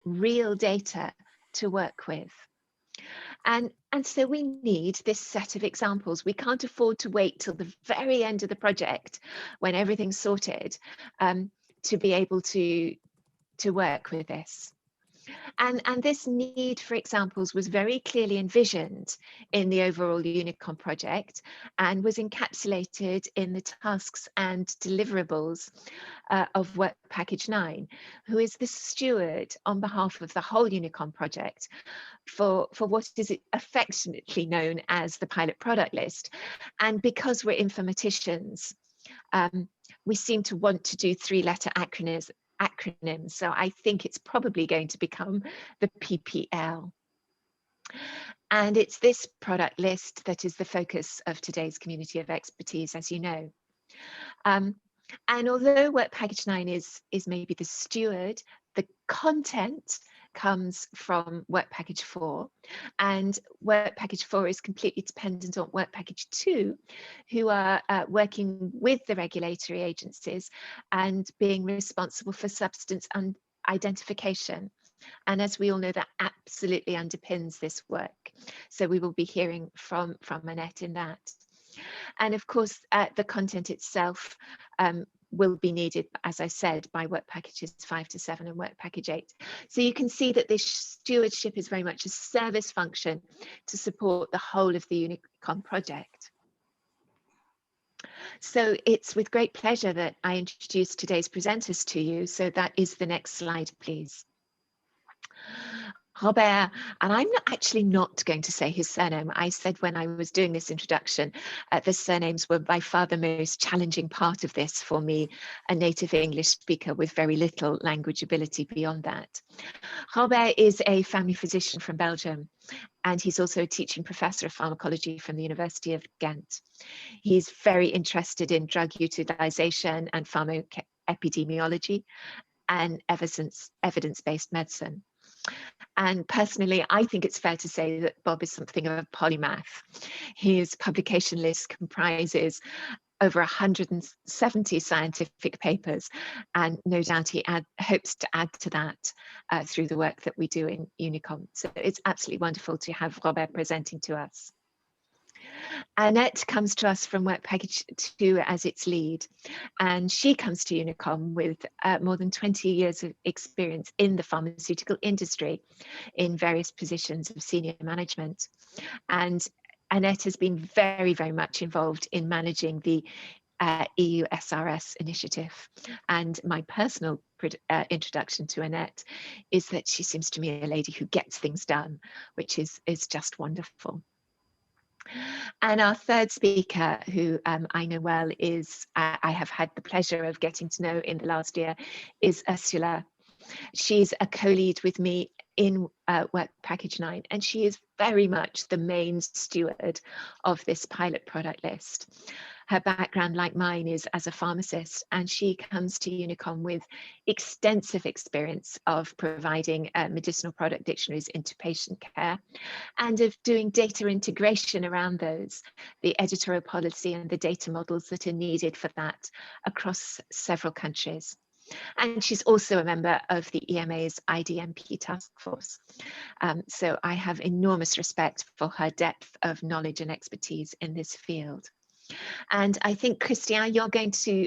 real data to work with. And so we need this set of examples. We can't afford to wait till the very end of the project when everything's sorted to be able to work with this. And this need for examples was very clearly envisioned in the overall Unicom project and was encapsulated in the tasks and deliverables of Work Package 9, who is the steward on behalf of the whole Unicom project for what is affectionately known as the pilot product list. And because we're informaticians, we seem to want to do three-letter acronyms, so I think it's probably going to become the PPL. And it's this product list that is the focus of today's community of expertise, as you know. And although Work Package 9 is maybe the steward, the content comes from Work Package 4, and Work Package 4 is completely dependent on Work Package 2, who are working with the regulatory agencies and being responsible for substance identification. And as we all know, that absolutely underpins this work. So we will be hearing from Annette in that. And of course, the content itself will be needed, as I said, by Work Packages 5 to 7 and Work Package 8. So you can see that this stewardship is very much a service function to support the whole of the Unicom project. So it's with great pleasure that I introduce today's presenters to you. So that is the next slide, please. Robert, and I'm actually not going to say his surname. I said when I was doing this introduction, the surnames were by far the most challenging part of this for me, a native English speaker with very little language ability beyond that. Robert is a family physician from Belgium, and he's also a teaching professor of pharmacology from the University of Ghent. He's very interested in drug utilization and pharmacoepidemiology and evidence-based medicine. And personally, I think it's fair to say that Bob is something of a polymath. His publication list comprises over 170 scientific papers, and no doubt he hopes to add to that through the work that we do in Unicom. So it's absolutely wonderful to have Robert presenting to us. Annette comes to us from Work Package 2 as its lead, and she comes to Unicom with more than 20 years of experience in the pharmaceutical industry in various positions of senior management. And Annette has been very, very much involved in managing the EU-SRS initiative. And my personal introduction to Annette is that she seems to me a lady who gets things done, which is just wonderful. And our third speaker, who I know well, is I have had the pleasure of getting to know in the last year, is Ursula. She's a co-lead with me in Work Package 9, and she is very much the main steward of this pilot product list. Her background, like mine, is as a pharmacist, and she comes to Unicom with extensive experience of providing medicinal product dictionaries into patient care and of doing data integration around those, the editorial policy and the data models that are needed for that across several countries. And she's also a member of the EMA's IDMP task force. So I have enormous respect for her depth of knowledge and expertise in this field. And I think, Christian, you're going to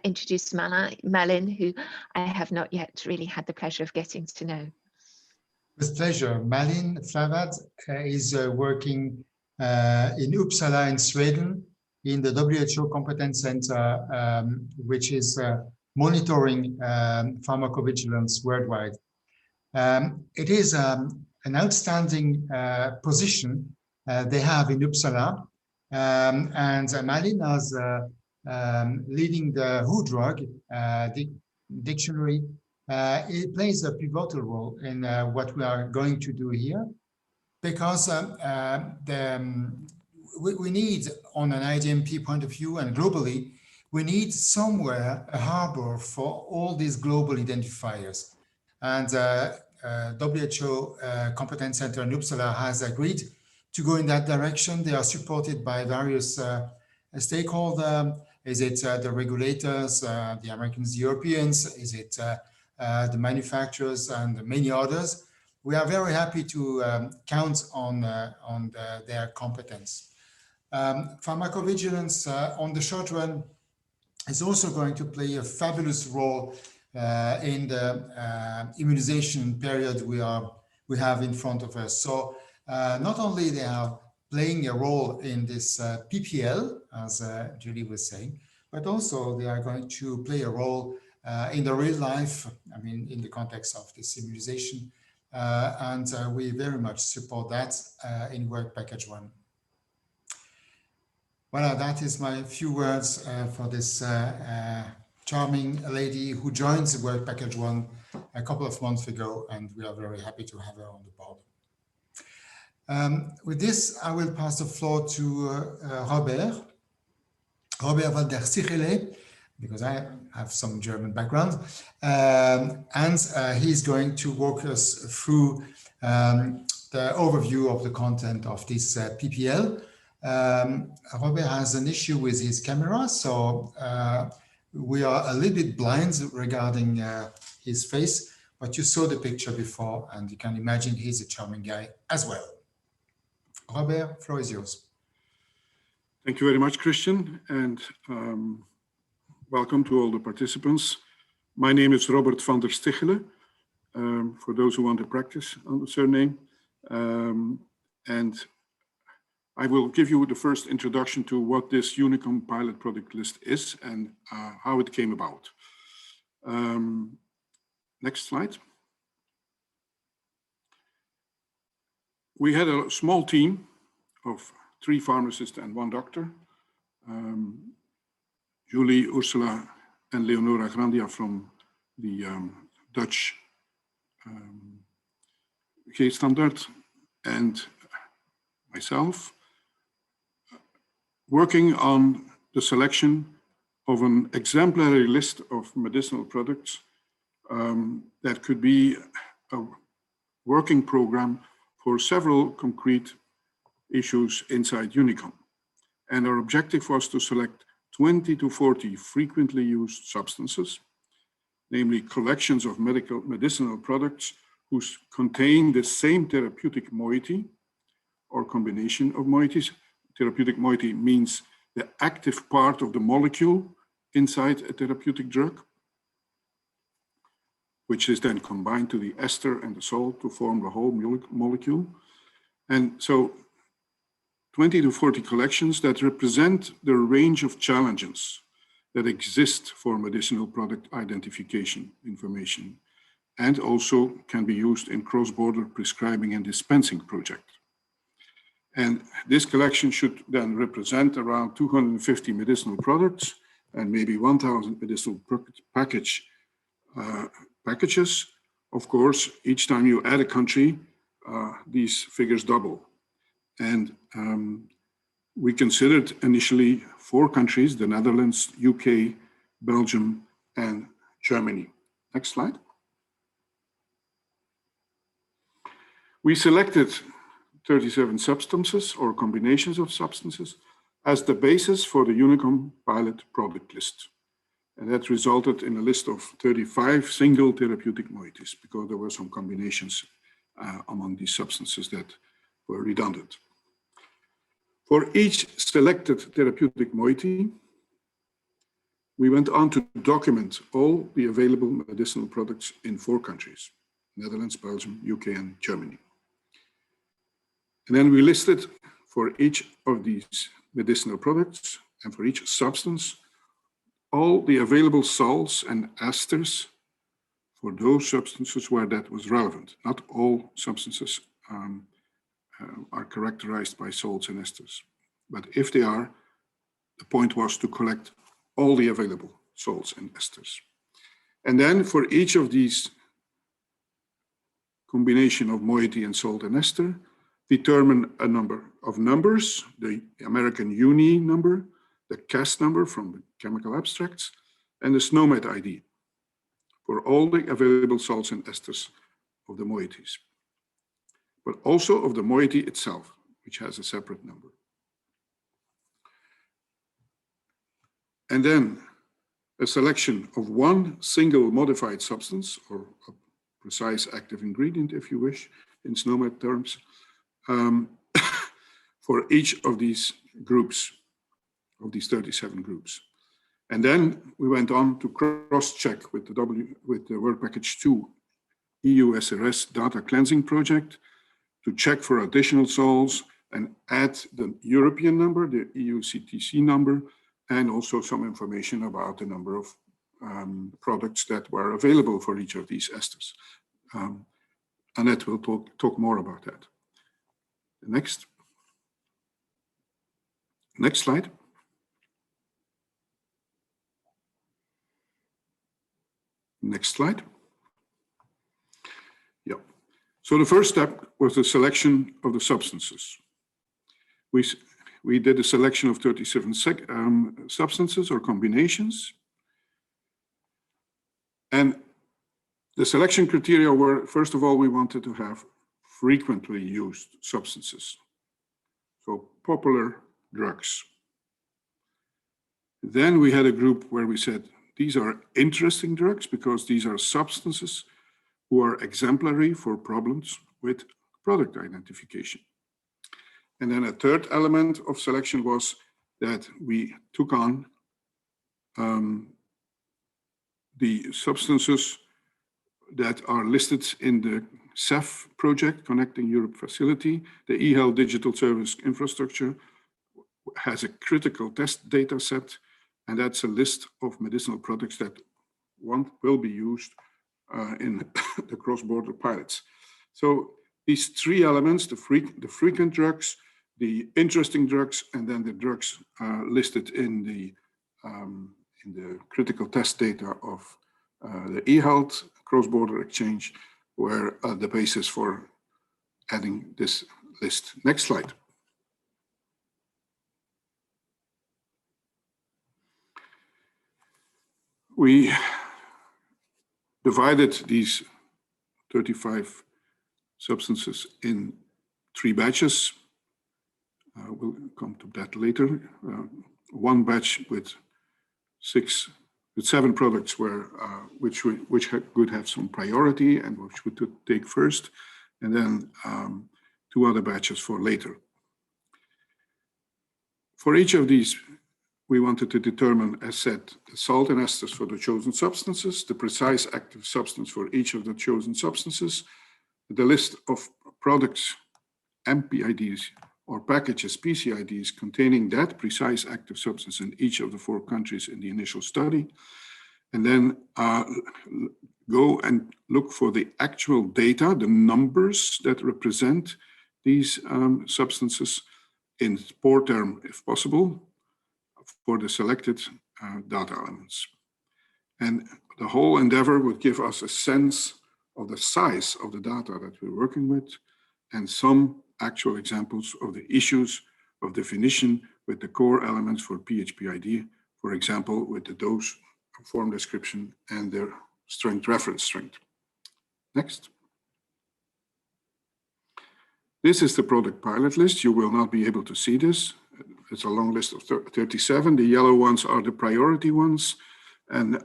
introduce Malin, who I have not yet really had the pleasure of getting to know. With pleasure. Malin Flavad is working in Uppsala in Sweden in the WHO Competence Center, which is monitoring pharmacovigilance worldwide. It is an outstanding position they have in Uppsala. And Malin is leading the WHO drug dictionary. It plays a pivotal role in what we are going to do here, because we need, on an IDMP point of view and globally, we need somewhere a harbor for all these global identifiers. And WHO Competence Center in Uppsala has agreed to go in that direction. They are supported by various stakeholders. Is it the regulators, the Americans, the Europeans? Is it the manufacturers, and many others. We are very happy to count on their competence. Pharmacovigilance on the short run is also going to play a fabulous role in the immunization period we have in front of us. So not only they are playing a role in this PPL, as Julie was saying, but also they are going to play a role in the real life, I mean, in the context of this immunization. And we very much support that in Work Package 1. Voilà, that is my few words for this charming lady who joined the Work Package 1 a couple of months ago, and we are very happy to have her on the board. With this, I will pass the floor to Robert van der Sichele, because I have some German background, and he's going to walk us through the overview of the content of this PPL. Robert has an issue with his camera, so we are a little bit blind regarding his face, but you saw the picture before and you can imagine he's a charming guy as well. Robert, floor is yours. Thank you very much, Christian, and welcome to all the participants. My name is Robert van der Stichele, for those who want to practice on the surname. And I will give you the first introduction to what this Unicom pilot product list is and how it came about. Next slide. We had a small team of 3 pharmacists and 1 doctor. Julie, Ursula, and Leonora Grandia from the Dutch G-standard, and myself, working on the selection of an exemplary list of medicinal products that could be a working program for several concrete issues inside Unicom. And our objective was to select 20 to 40 frequently used substances, namely collections of medicinal products who contain the same therapeutic moiety or combination of moieties. Therapeutic moiety means the active part of the molecule inside a therapeutic drug, which is then combined to the ester and the salt to form the whole molecule. And so 20 to 40 collections that represent the range of challenges that exist for medicinal product identification information, and also can be used in cross-border prescribing and dispensing project. And this collection should then represent around 250 medicinal products and maybe 1,000 medicinal packages. Of course, each time you add a country, these figures double. And we considered initially 4 countries: the Netherlands, UK, Belgium, and Germany. Next slide. We selected 37 substances or combinations of substances as the basis for the Unicom pilot product list. And that resulted in a list of 35 single therapeutic moieties, because there were some combinations among these substances that were redundant. For each selected therapeutic moiety, we went on to document all the available medicinal products in 4 countries: Netherlands, Belgium, UK, and Germany. And then we listed for each of these medicinal products and for each substance all the available salts and esters for those substances where that was relevant. Not all substances are characterized by salts and esters, but if they are, the point was to collect all the available salts and esters. And then for each of these combination of moiety and salt and ester, determine a number of numbers: the American UNI number, the CAS number from the chemical abstracts, and the SNOMED ID for all the available salts and esters of the moieties, but also of the moiety itself, which has a separate number. And then a selection of one single modified substance, or a precise active ingredient, if you wish, in SNOMED terms, for each of these groups, of these 37 groups. And then we went on to cross-check with the Work Package 2 EU-SRS data cleansing project to check for additional sols and add the European number, the EUTCT number, and also some information about the number of products that were available for each of these esters. Annette will talk more about that. Next slide. Next slide. Yeah. So the first step was the selection of the substances. We did a selection of 37 substances or combinations. And the selection criteria were, first of all, we wanted to have frequently used substances. So popular drugs. Then we had a group where we said, these are interesting drugs because these are substances who are exemplary for problems with product identification. And then a third element of selection was that we took on the substances that are listed in the CEF project, Connecting Europe Facility. The eHealth Digital Service Infrastructure has a critical test data set, and that's a list of medicinal products that will be used in the cross-border pilots. So these three elements, the frequent drugs, the interesting drugs, and then the drugs listed in the critical test data of the eHealth cross-border exchange, were the basis for adding this list. Next slide. We divided these 35 substances in 3 batches. We'll come to that later. One batch with 7 products which could have some priority and which we could take first, and then 2 other batches for later. For each of these, we wanted to determine, as said, the salt and esters for the chosen substances, the precise active substance for each of the chosen substances, the list of products, MPDs, or packages, PCIDs, containing that precise active substance in each of the 4 countries in the initial study, and then go and look for the actual data, the numbers that represent these substances in spore term, if possible, for the selected data elements. And the whole endeavor would give us a sense of the size of the data that we're working with, and some actual examples of the issues of definition with the core elements for PHPID, for example, with the dose, form description, and their strength, reference strength. Next. This is the product pilot list. You will not be able to see this. It's a long list of 37. The yellow ones are the priority ones, and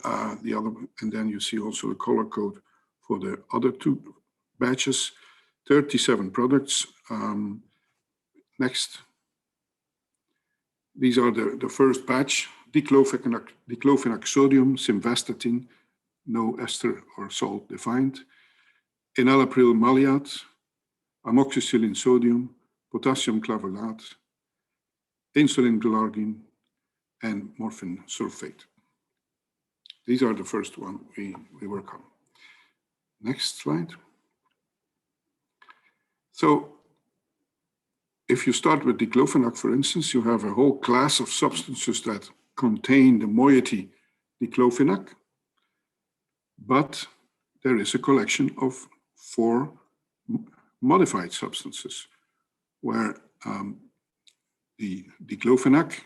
then you see also the color code for the other 2 batches. 37 products. Next. These are the first batch: diclofenac sodium, simvastatin, no ester or salt defined, enalapril maleate, amoxicillin sodium, potassium clavolate, insulin glargine, and morphine sulfate. These are the first one we work on. Next slide. So if you start with diclofenac, for instance, you have a whole class of substances that contain the moiety diclofenac, but there is a collection of 4 modified substances where the diclofenac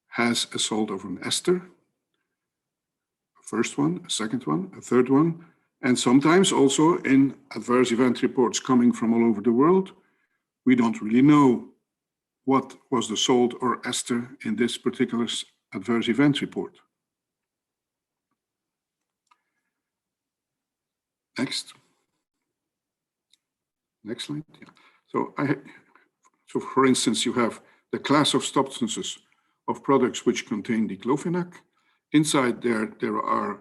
has a salt of an ester, a first one, a second one, a third one, and sometimes also in adverse event reports coming from all over the world, we don't really know what was the salt or ester in this particular adverse event report. Next slide. Yeah. So for instance, you have the class of substances of products which contain diclofenac. Inside there are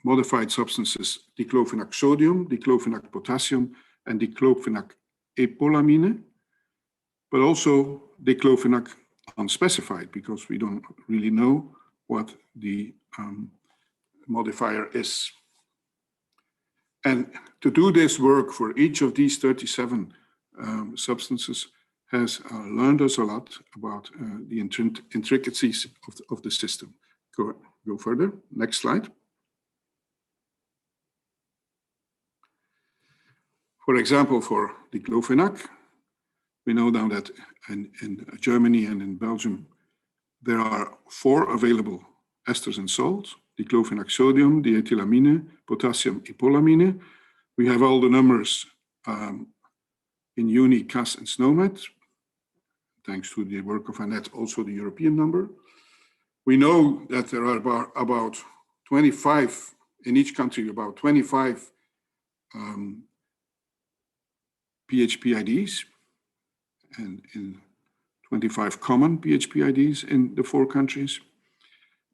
modified substances, diclofenac sodium, diclofenac potassium, and diclofenac epolamine, but also diclofenac unspecified, because we don't really know what the modifier is. And to do this work for each of these 37 substances has learned us a lot about the intricacies of the system. Go further. Next slide. For example, for diclofenac, we know now that in Germany and in Belgium, there are 4 available esters and salts: diclofenac sodium, diethylamine, potassium, epolamine. We have all the numbers in Uni, CAS, and SNOMED. Thanks to the work of Annette, also the European number. We know that there are about 25, in each country, about 25 PHPIDs, and in 25 common PHPIDs in the 4 countries.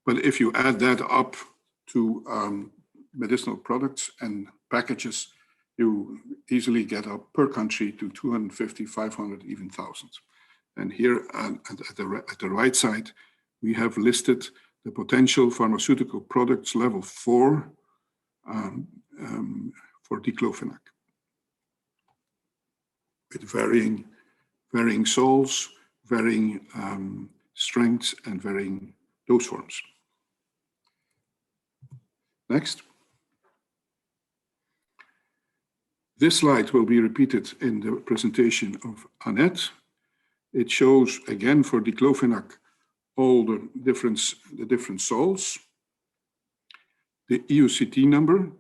But if you add that up to medicinal products and packages, you easily get up per country to 250, 500, even thousands. And here at the right side, we have listed the potential pharmaceutical products level 4 for diclofenac, with varying sols, varying strengths, and varying dose forms. Next. This slide will be repeated in the presentation of Annette. It shows again for diclofenac all the different sols, the EUTCT number,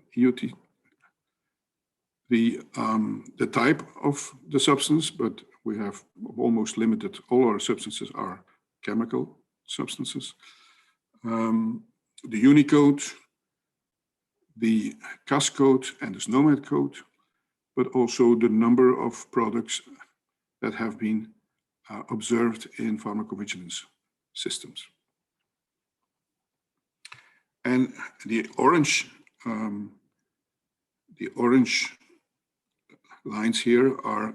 the type of the substance, but we have almost limited. All our substances are chemical substances. The Unicode, the CAS code, and the SNOMED code, but also the number of products that have been observed in pharmacovigilance systems. And the orange lines here are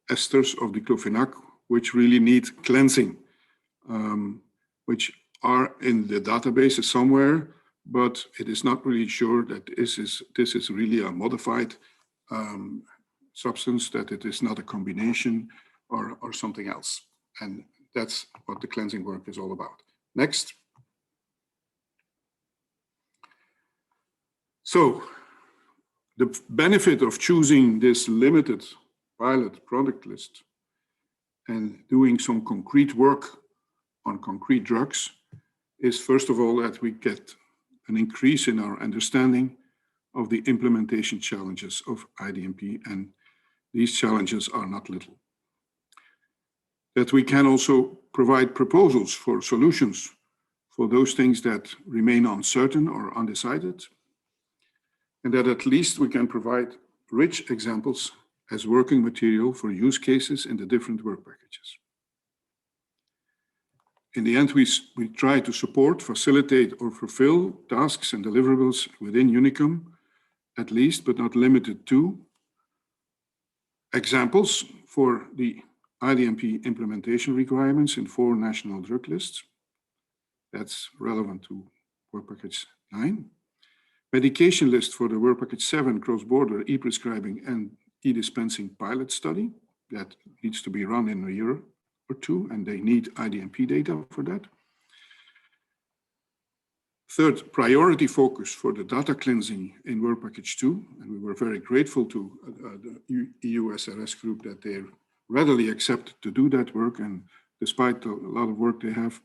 esters of diclofenac, which really need cleansing, which are in the databases somewhere, but it is not really sure that this is really a modified substance, that it is not a combination or something else. And that's what the cleansing work is all about. Next. So the benefit of choosing this limited pilot product list and doing some concrete work on concrete drugs is, first of all, that we get an increase in our understanding of the implementation challenges of IDMP, and these challenges are not little. That we can also provide proposals for solutions for those things that remain uncertain or undecided, and that at least we can provide rich examples as working material for use cases in the different work packages. In the end, we try to support, facilitate, or fulfill tasks and deliverables within Unicom, at least, but not limited to, examples for the IDMP implementation requirements in 4 national drug lists. That's relevant to work package 9. Medication list for the work package 7 cross-border e-prescribing and e-dispensing pilot study that needs to be run in a year or 2, and they need IDMP data for that. Third, priority focus for the data cleansing in work package 2, and we were very grateful to the EU-SRS group that they readily accepted to do that work, and despite a lot of work they have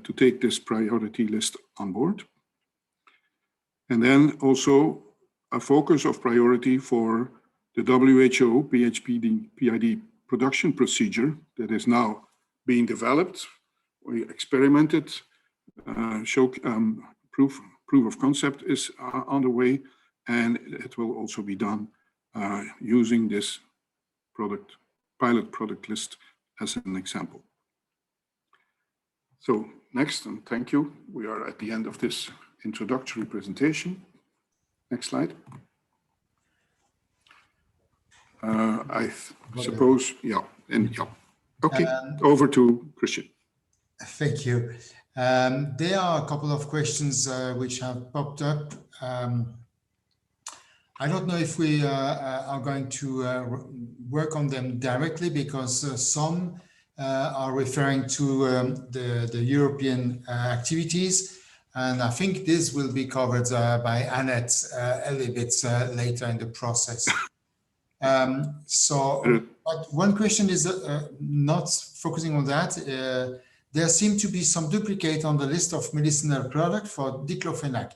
to take this priority list on board. And then also a focus of priority for the WHO PHPID production procedure that is now being developed. We experimented, proof of concept is on the way, and it will also be done using this pilot product list as an example. So next, and thank you. We are at the end of this introductory presentation. Next slide. I suppose, yeah. Okay, over to Christian. Thank you. There are a couple of questions which have popped up. I don't know if we are going to work on them directly, because some are referring to the European activities, and I think this will be covered by Annette a little bit later in the process. But one question is not focusing on that. There seem to be some duplicate on the list of medicinal product for Diclofenac.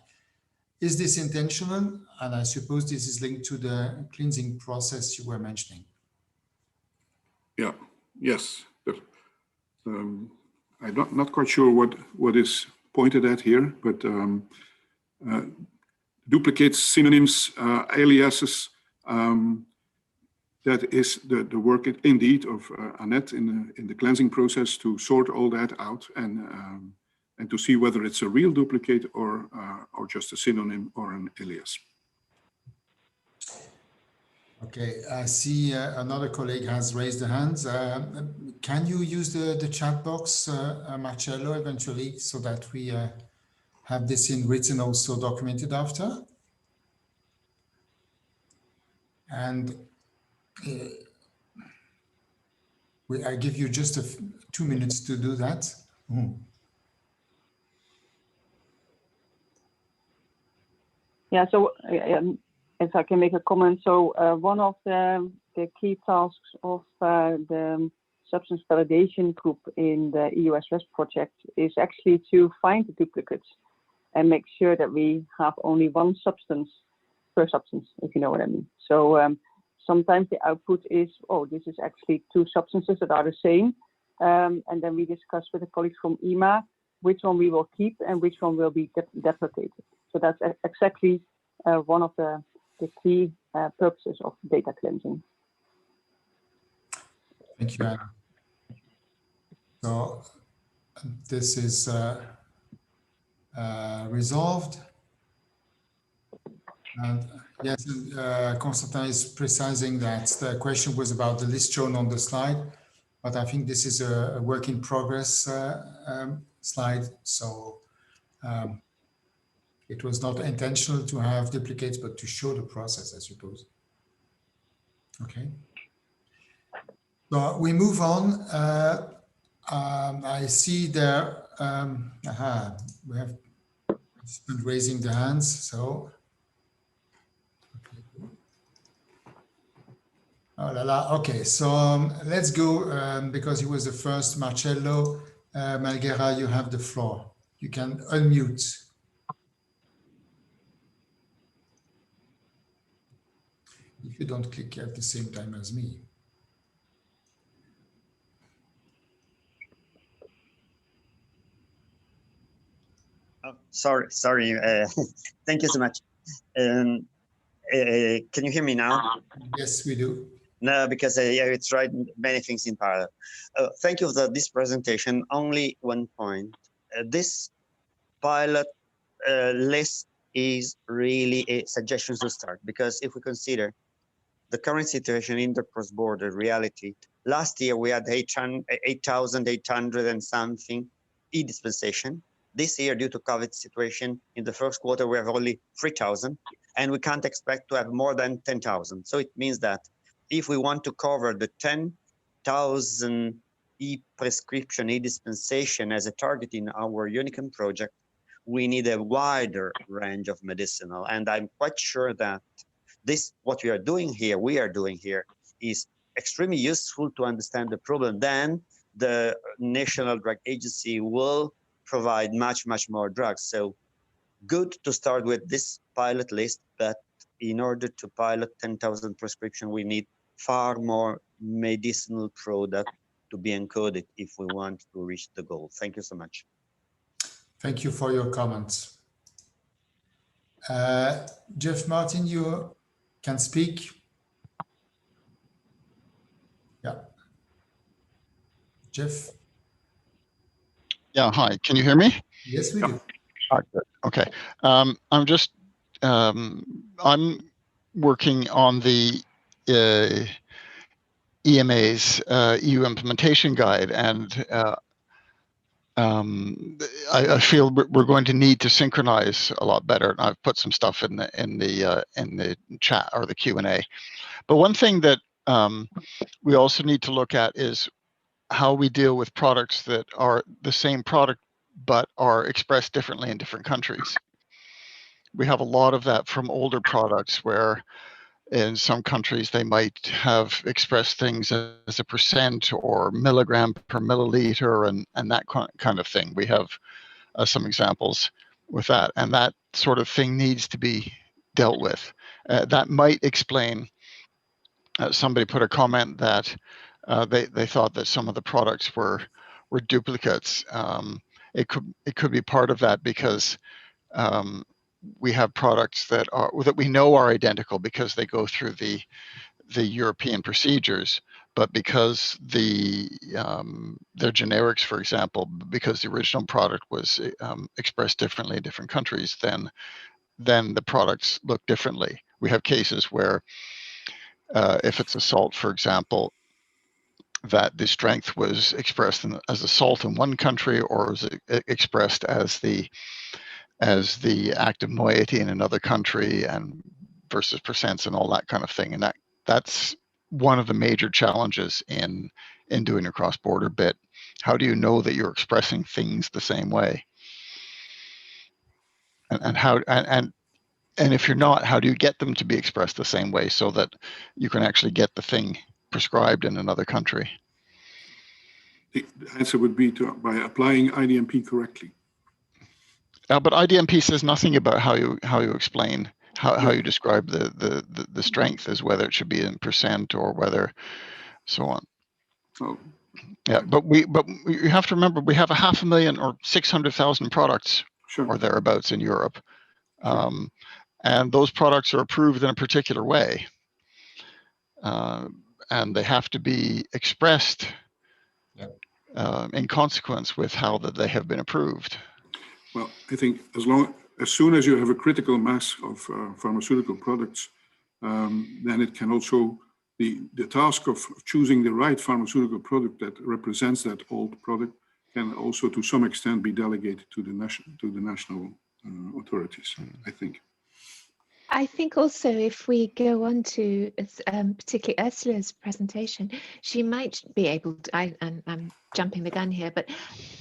Is this intentional? And I suppose this is linked to the cleansing process you were mentioning. Yeah, yes. I'm not quite sure what is pointed at here, but duplicates, synonyms, aliases, that is the work indeed of Annette in the cleansing process to sort all that out and to see whether it's a real duplicate or just a synonym or an alias. Okay, I see another colleague has raised the hands. Can you use the chat box, Marcello, eventually, so that we have this in written also documented after? And I give you just 2 minutes to do that. Yeah, so if I can make a comment, so one of the key tasks of the substance validation group in the EU-SRS project is actually to find the duplicates and make sure that we have only one substance per substance, if you know what I mean. So sometimes the output is, oh, this is actually 2 substances that are the same. And then we discuss with the colleagues from EMA which one we will keep and which one will be deprecated. So that's exactly one of the key purposes of data cleansing. Thank you, Anna. So this is resolved. And yes, Constantin is precising that the question was about the list shown on the slide, but I think this is a work in progress slide. So it was not intentional to have duplicates, but to show the process, I suppose. Okay. So we move on. I see there, we have participants raising the hands. So, oh la la. Okay, so let's go because he was the first. Marcello Malguera, you have the floor. You can unmute. If you don't click at the same time as me. Oh, sorry. Thank you so much. Can you hear me now? Yes, we do. No, because I tried many things in parallel. Thank you for this presentation. Only one point. This pilot list is really a suggestion to start, because if we consider the current situation in the cross-border reality, last year we had 8,800 and something e-dispensation. This year, due to COVID situation, in the first quarter, we have only 3,000, and we can't expect to have more than 10,000. So it means that if we want to cover the 10,000 e-prescription, e-dispensation as a target in our Unicom project, we need a wider range of medicinal. And I'm quite sure that what we are doing here is extremely useful to understand the problem. Then the National Drug Agency will provide much more drugs. So good to start with this pilot list, but in order to pilot 10,000 prescription, we need far more medicinal product to be encoded if we want to reach the goal. Thank you so much. Thank you for your comments. Jeff Martin, you can speak. Yeah. Jeff? Yeah, hi. Can you hear me? Yes, we do. Okay. I'm just, I'm working on the EMA's EU implementation guide, and I feel we're going to need to synchronize a lot better. And I've put some stuff in the chat or the Q&A. But one thing that we also need to look at is how we deal with products that are the same product but are expressed differently in different countries. We have a lot of that from older products where in some countries they might have expressed things as a percent or milligram per milliliter and that kind of thing. We have some examples with that, and that sort of thing needs to be dealt with. That might explain, somebody put a comment that they thought that some of the products were duplicates. It could be part of that because we have products that we know are identical because they go through the European procedures, but because they're generics, for example, because the original product was expressed differently in different countries, then the products look differently. We have cases where if it's a salt, for example, that the strength was expressed as a salt in one country, or was expressed as the active moiety in another country, and versus percents and all that kind of thing. And that's one of the major challenges in doing a cross-border bit. How do you know that you're expressing things the same way? And if you're not, how do you get them to be expressed the same way so that you can actually get the thing prescribed in another country? The answer would be by applying IDMP correctly. But IDMP says nothing about how you explain how you describe the strength, as whether it should be in percent or whether so on. Oh. Yeah, but you have to remember we have 500,000 or 600,000 products or thereabouts in Europe, and those products are approved in a particular way, and they have to be expressed in consequence with how that they have been approved. Well, I think as soon as you have a critical mass of pharmaceutical products, then it can also, the task of choosing the right pharmaceutical product that represents that old product can also to some extent be delegated to the national authorities, I think. I think also if we go on to particularly Ursula's presentation, she might be able to, I'm jumping the gun here, but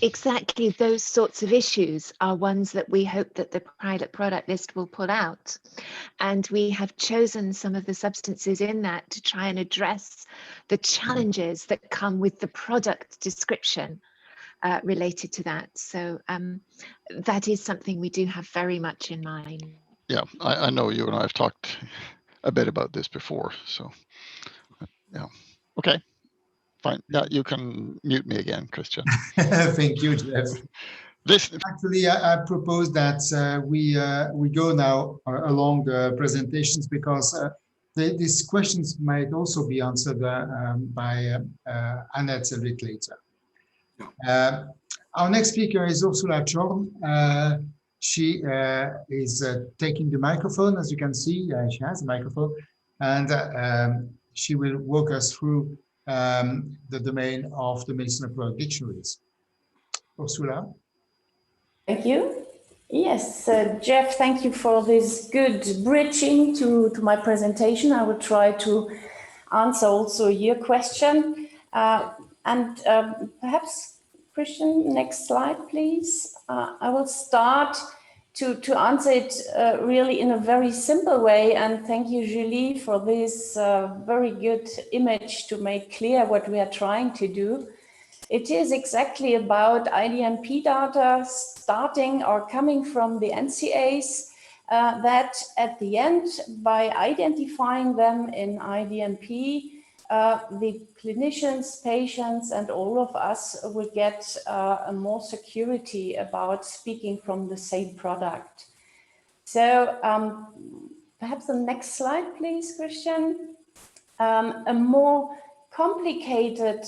exactly those sorts of issues are ones that we hope that the pilot product list will pull out. And we have chosen some of the substances in that to try and address the challenges that come with the product description related to that. So that is something we do have very much in mind. Yeah, I know you and I have talked a bit about this before, so yeah. Okay, fine. Yeah, you can mute me again, Christian. Thank you, Jeff. Actually, I propose that we go now along the presentations, because these questions might also be answered by Annette a bit later. Our next speaker is Ursula Chorn. She is taking the microphone, as you can see. She has a microphone, and she will walk us through the domain of the medicinal product dictionaries. Ursula. Thank you. Yes, Jeff, thank you for this good bridging to my presentation. I will try to answer also your question. And perhaps, Christian, next slide, please. I will start to answer it really in a very simple way. And thank you, Julie, for this very good image to make clear what we are trying to do. It is exactly about IDMP data starting or coming from the NCAs that at the end, by identifying them in IDMP, the clinicians, patients, and all of us will get more security about speaking from the same product. So perhaps the next slide, please, Christian. A more complicated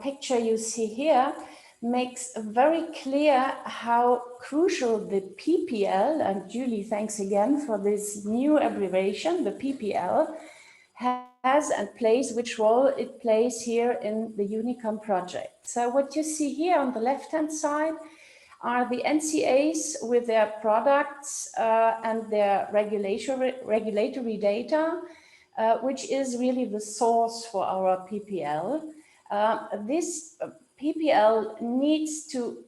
picture you see here makes very clear how crucial the PPL, and Julie, thanks again for this new abbreviation, the PPL, has and plays, which role it plays here in the Unicom project. So what you see here on the left-hand side are the NCAs with their products and their regulatory data, which is really the source for our PPL. This PPL needs to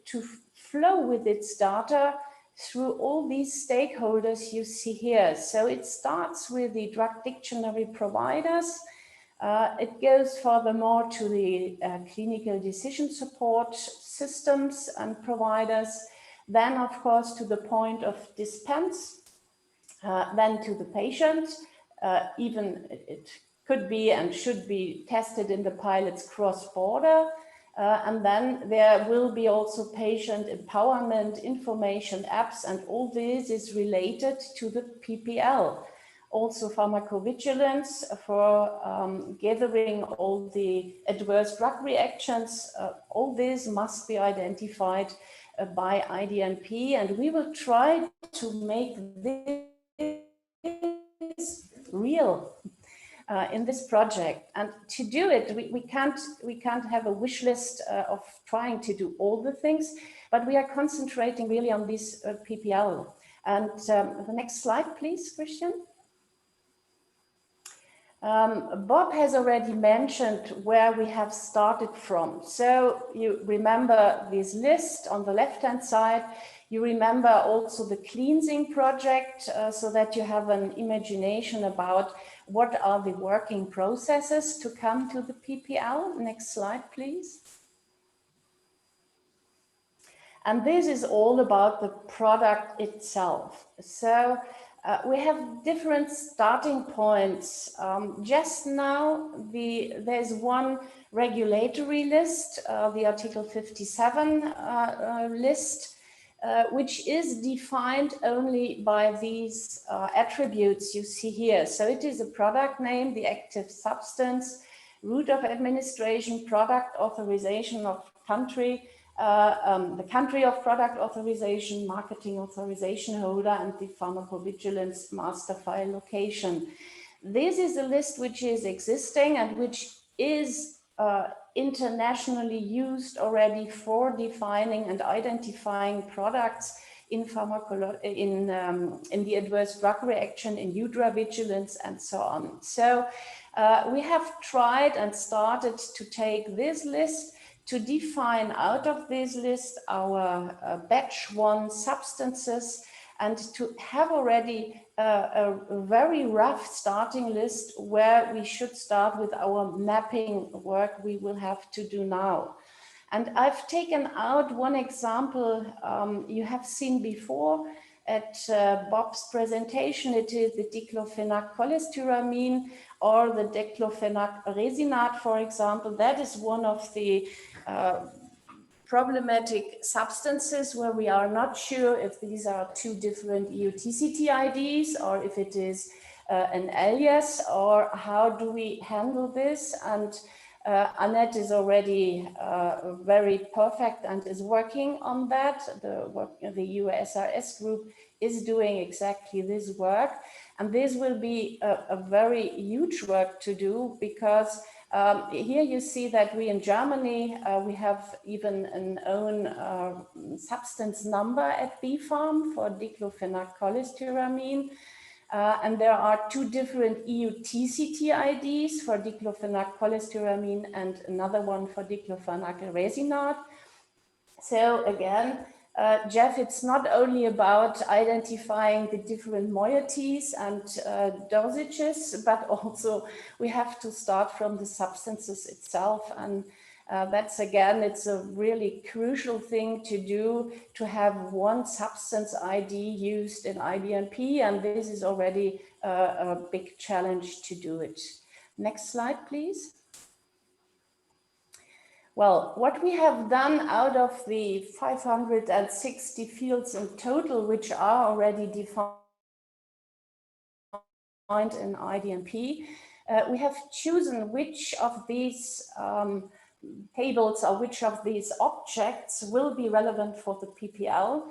flow with its data through all these stakeholders you see here. So it starts with the drug dictionary providers. It goes furthermore to the clinical decision support systems and providers, then of course to the point of dispense, then to the patient. Even it could be and should be tested in the pilots cross-border. And then there will be also patient empowerment, information apps, and all this is related to the PPL. Also pharmacovigilance for gathering all the adverse drug reactions. All this must be identified by IDMP, and we will try to make this real in this project. And to do it, we can't have a wish list of trying to do all the things, but we are concentrating really on this PPL. And the next slide, please, Christian. Bob has already mentioned where we have started from. So you remember this list on the left-hand side. You remember also the cleansing project, so that you have an imagination about what are the working processes to come to the PPL. Next slide, please. And this is all about the product itself. So we have different starting points. Just now, there's one regulatory list, the Article 57 list, which is defined only by these attributes you see here. So it is a product name, the active substance, route of administration, product authorization of country, the country of product authorization, marketing authorization holder, and the pharmacovigilance master file location. This is a list which is existing and which is internationally used already for defining and identifying products in the adverse drug reaction, in vigilance, and so on. So we have tried and started to take this list to define out of this list our batch 1 substances, and to have already a very rough starting list where we should start with our mapping work we will have to do now. And I've taken out one example you have seen before at Bob's presentation. It is the Diclofenac cholestyramine or the Diclofenac Resinat, for example. That is one of the problematic substances where we are not sure if these are two different EUTCT IDs or if it is an alias, or how do we handle this. And Annette is already very perfect and is working on that. The EU-SRS group is doing exactly this work. And this will be a very huge work to do, because here you see that we in Germany, we have even an own substance number at Bfarm for Diclofenac cholestyramine. And there are two different EUTCT IDs for Diclofenac cholestyramine and another one for Diclofenac Resinat. So again, Jeff, it's not only about identifying the different moieties and dosages, but also we have to start from the substances itself. And that's, again, it's a really crucial thing to do, to have one substance ID used in IDMP, and this is already a big challenge to do it. Next slide, please. Well, what we have done out of the 560 fields in total, which are already defined in IDMP, we have chosen which of these tables or which of these objects will be relevant for the PPL.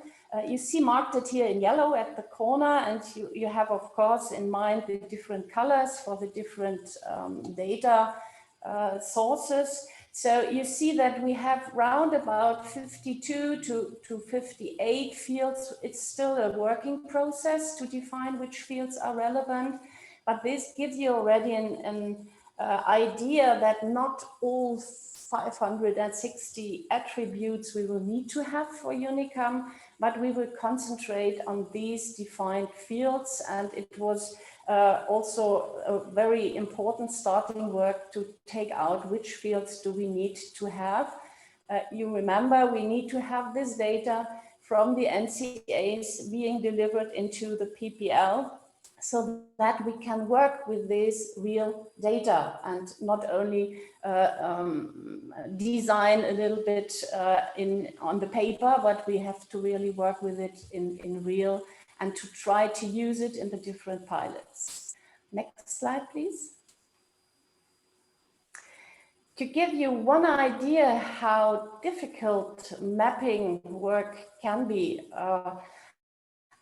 You see marked it here in yellow at the corner, and you have, of course, in mind the different colors for the different data sources. So you see that we have round about 52 to 58 fields. It's still a working process to define which fields are relevant, but this gives you already an idea that not all 560 attributes we will need to have for Unicom, but we will concentrate on these defined fields. And it was also a very important starting work to take out which fields do we need to have. You remember we need to have this data from the NCAs being delivered into the PPL, so that we can work with this real data and not only design a little bit on the paper, but we have to really work with it in real and to try to use it in the different pilots. Next slide, please. To give you one idea how difficult mapping work can be,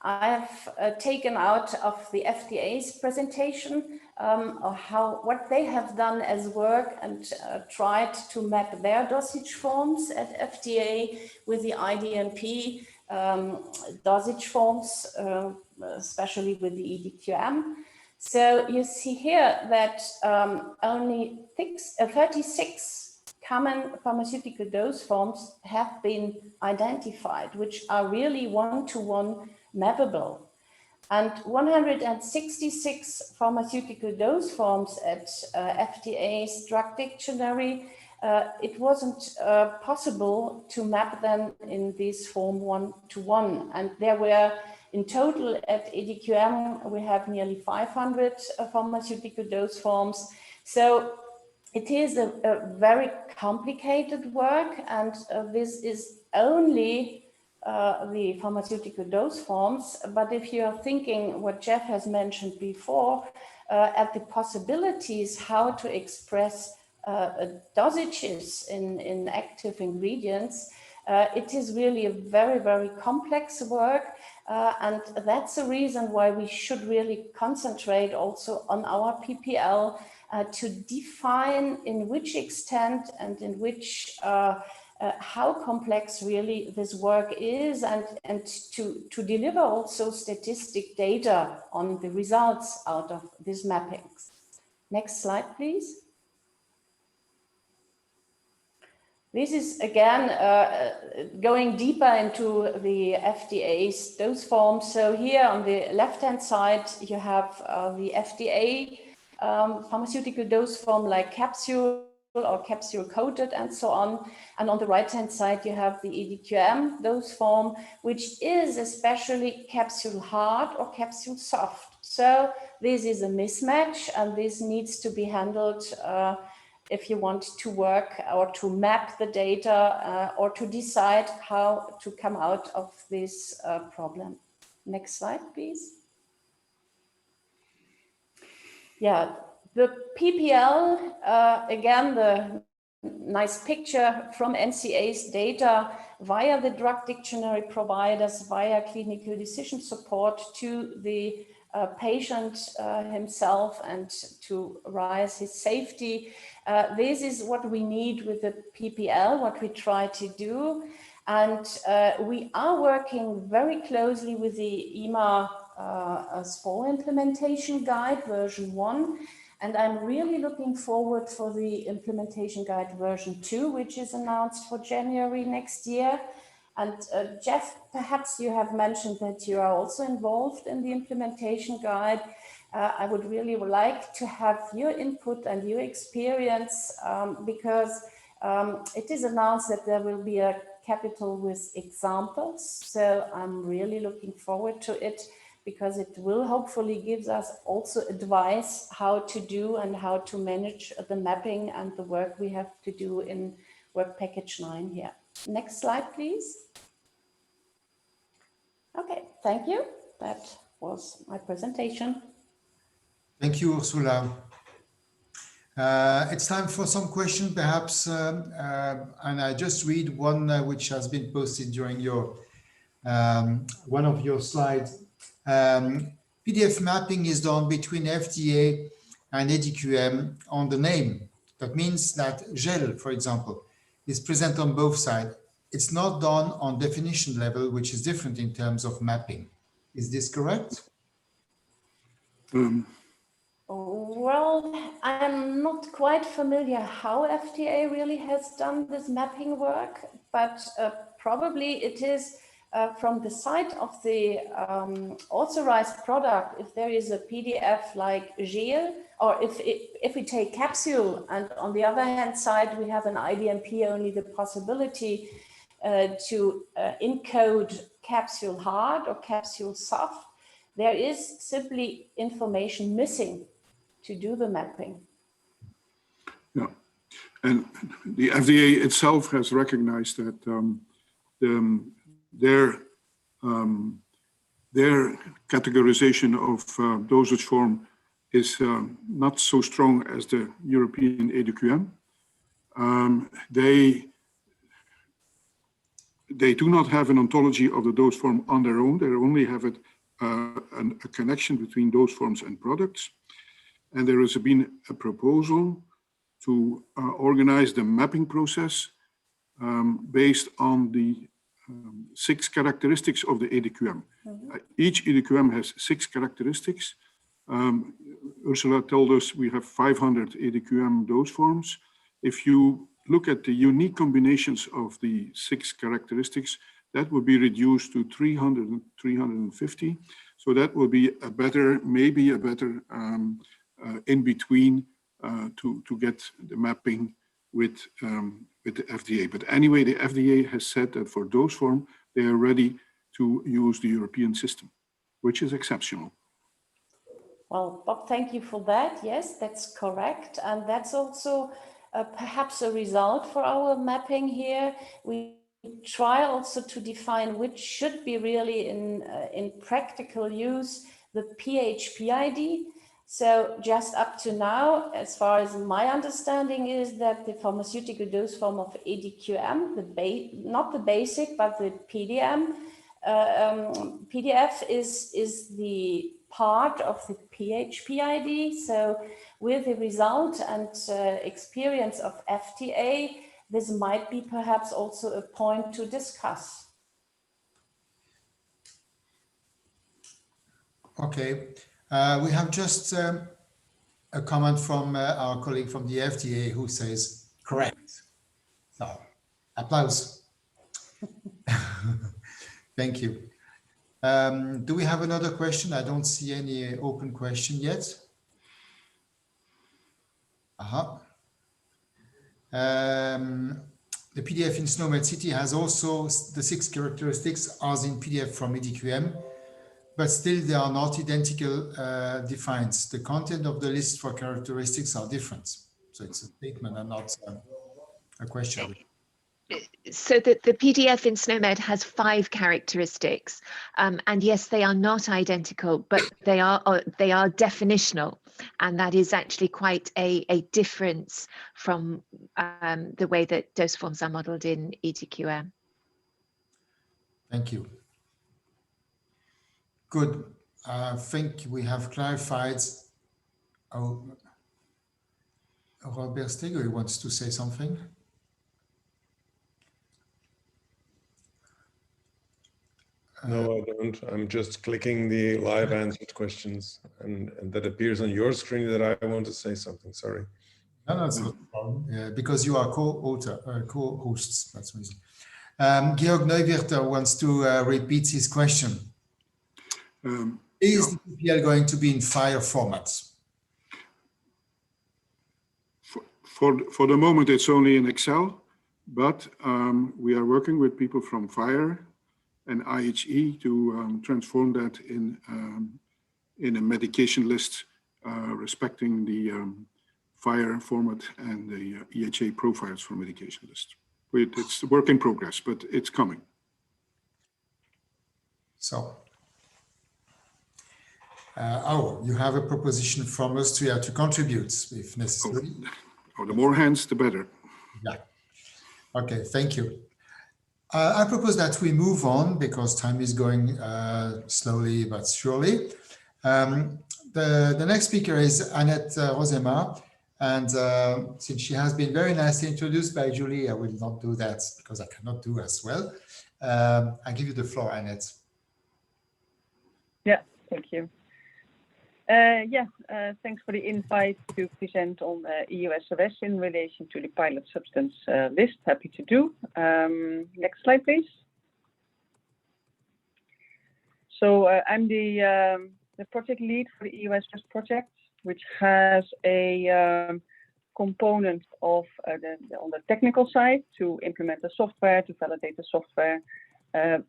I've taken out of the FDA's presentation what they have done as work and tried to map their dosage forms at FDA with the IDMP dosage forms, especially with the EDQM. So you see here that only 36 common pharmaceutical dose forms have been identified, which are really one-to-one mappable. And 166 pharmaceutical dose forms at FDA's drug dictionary, it wasn't possible to map them in this form one-to-one. And there were, in total at EDQM, we have nearly 500 pharmaceutical dose forms. So it is a very complicated work, and this is only the pharmaceutical dose forms. But if you're thinking what Jeff has mentioned before, at the possibilities how to express dosages in active ingredients, it is really a very, very complex work. And that's the reason why we should really concentrate also on our PPL to define in which extent and in which how complex really this work is, and to deliver also statistic data on the results out of these mappings. Next slide, please. This is again going deeper into the FDA's dose forms. So here on the left-hand side, you have the FDA pharmaceutical dose form like Capsule or capsule coated and so on. And on the right-hand side, you have the EDQM dose form, which is especially capsule hard or capsule soft. So this is a mismatch, and this needs to be handled if you want to work or to map the data or to decide how to come out of this problem. Next slide, please. Yeah, the PPL, again, the nice picture from NCA's data via the drug dictionary providers, via clinical decision support to the patient himself and to raise his safety. This is what we need with the PPL, what we try to do. And we are working very closely with the EMA SPOR implementation guide version 1. And I'm really looking forward for the implementation guide version 2, which is announced for January next year. And Jeff, perhaps you have mentioned that you are also involved in the implementation guide. I would really like to have your input and your experience because it is announced that there will be a capital with examples. So I'm really looking forward to it, because it will hopefully give us also advice how to do and how to manage the mapping and the work we have to do in work package 9 here. Next slide, please. Okay, thank you. That was my presentation. Thank you, Ursula. It's time for some questions, perhaps, and I just read one which has been posted during your one of your slides. PDF mapping is done between FDA and EDQM on the name. That means that gel, for example, is present on both sides. It's not done on definition level, which is different in terms of mapping. Is this correct? Well, I'm not quite familiar how FDA really has done this mapping work, but probably it is from the side of the authorized product. If there is a PDF like gel, or if we take capsule, and on the other hand side, we have an IDMP, only the possibility to encode capsule hard or capsule soft, there is simply information missing to do the mapping. Yeah, and the FDA itself has recognized that their categorization of dosage form is not so strong as the European EDQM. They do not have an ontology of the dose form on their own. They only have it, a connection between dose forms and products. And there has been a proposal to organize the mapping process based on the 6 characteristics of the EDQM. Each EDQM has 6 characteristics. Ursula told us we have 500 EDQM dose forms. If you look at the unique combinations of the 6 characteristics, that would be reduced to 300 and 350. So that will be a better, maybe a better in between to get the mapping with the FDA. But anyway, the FDA has said that for dose form, they are ready to use the European system, which is exceptional. Well, Bob, thank you for that. Yes, that's correct. And that's also perhaps a result for our mapping here. We try also to define which should be really in practical use the PHPID. So just up to now, as far as my understanding is that the pharmaceutical dose form of EDQM, not the basic, but the PDF is the part of the PHPID. So with the result and experience of FDA, this might be perhaps also a point to discuss. Okay. We have just a comment from our colleague from the FDA who says, correct. So, applause. Thank you. Do we have another question? I don't see any open question yet. The PDF in SNOMED City has also the 6 characteristics as in PDF from EDQM. But still, they are not identical defined. The content of the list for characteristics are different. So it's a statement and not a question. So the PDF in SNOMED has 5 characteristics, and yes, they are not identical, but they are definitional, and that is actually quite a difference from the way that dose forms are modeled in EDQM. Thank you. Good. I think we have clarified. Oh, Robert Steger wants to say something. No, I don't. I'm just clicking the live answered questions, and that appears on your screen that I want to say something. Sorry. No, it's not a problem. Because you are co-hosts. That's the reason. Georg Neuwirth wants to repeat his question. Is the PPL going to be in FHIR formats? For the moment, it's only in Excel, but we are working with people from FHIR and IHE to transform that in a medication list respecting the FHIR format and the EHA profiles for medication list. It's a work in progress, but it's coming. So, you have a proposition from Austria to contribute if necessary. Oh, the more hands, the better. Yeah. Okay, thank you. I propose that we move on because time is going slowly but surely. The next speaker is Annette Rosema, and since she has been very nicely introduced by Julie, I will not do that because I cannot do as well. I give you the floor, Annette. Yeah, thank you. Thanks for the invite to present on EU-SRS in relation to the pilot substance list. Happy to do. Next slide, please. So I'm the project lead for the EU-SRS project, which has a component of on the technical side to implement the software, to validate the software.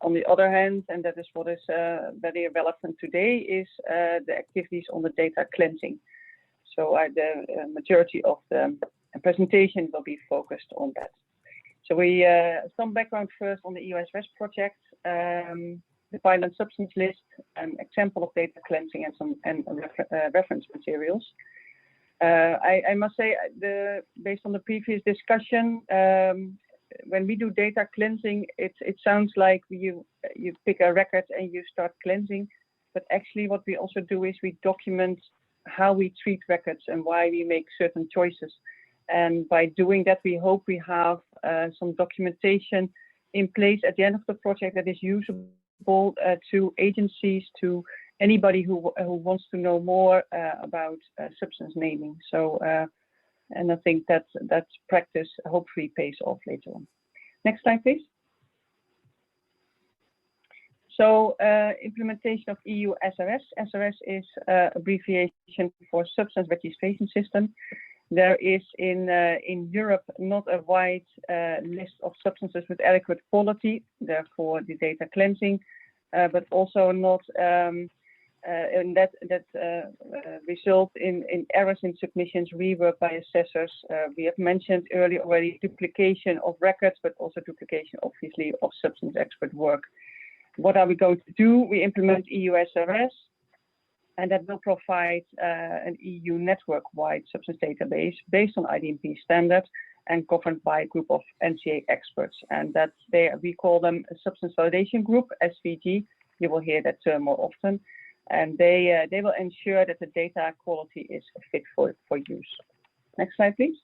On the other hand, and that is what is very relevant today, is the activities on the data cleansing. So the majority of the presentation will be focused on that. So some background first on the EU-SRS project, the pilot substance list, an example of data cleansing, and reference materials. I must say, based on the previous discussion, when we do data cleansing, it sounds like you pick a record and you start cleansing, but actually what we also do is we document how we treat records and why we make certain choices. And by doing that, we hope we have some documentation in place at the end of the project that is usable to agencies, to anybody who wants to know more about substance naming. So. And I think that practice hopefully pays off later on. Next slide, please. So implementation of EU-SRS. SRS is abbreviation for Substance Registration System. There is in Europe not a wide list of substances with adequate quality, therefore the data cleansing, but also not and that result in errors in submissions, rework by assessors. We have mentioned earlier already duplication of records, but also duplication, obviously, of substance expert work. What are we going to do? We implement EU-SRS, and that will provide an EU network-wide substance database based on IDMP standard and governed by a group of NCA experts. And that's there. We call them a substance validation group, SVG. You will hear that term more often. And they will ensure that the data quality is fit for use. Next slide, please.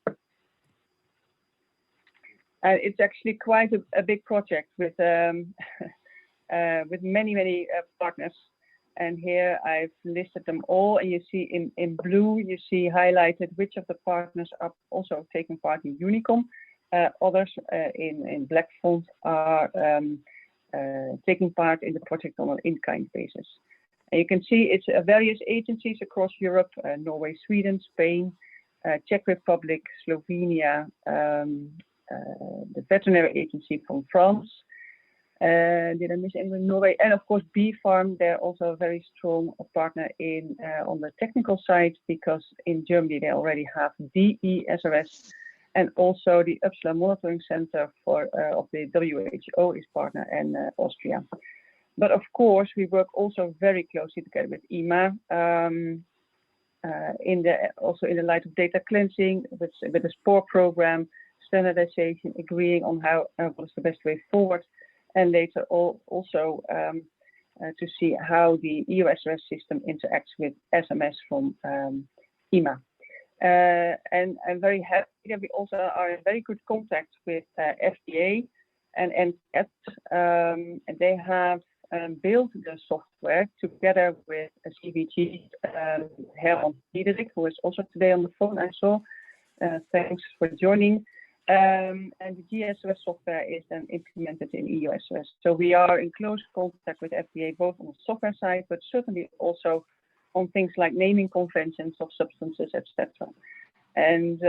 It's actually quite a big project with many partners. And here I've listed them all. And you see in blue, you see highlighted which of the partners are also taking part in Unicom. Others in black font are taking part in the project on an in-kind basis. And you can see it's various agencies across Europe, Norway, Sweden, Spain, Czech Republic, Slovenia, the veterinary agency from France. Did I miss anyone? Norway, and of course Bfarm. They're also a very strong partner in on the technical side, because in Germany they already have the EU-SRS, and also the Uppsala Monitoring Center of the WHO is partner, and Austria. But of course, we work also very closely together with EMA, also in the light of data cleansing, with the SPORE program, standardization, agreeing on what is the best way forward, and later also to see how the EU-SRS system interacts with SMS from EMA. And I'm very happy that we also are in very good contact with FDA and EUTCT, and they have built the software together with a CVG, Herman Diederik, who is also today on the phone, I saw. Thanks for joining. And the GSRS software is then implemented in EU-SRS. So we are in close contact with FDA, both on the software side, but certainly also on things like naming conventions of substances, etc. And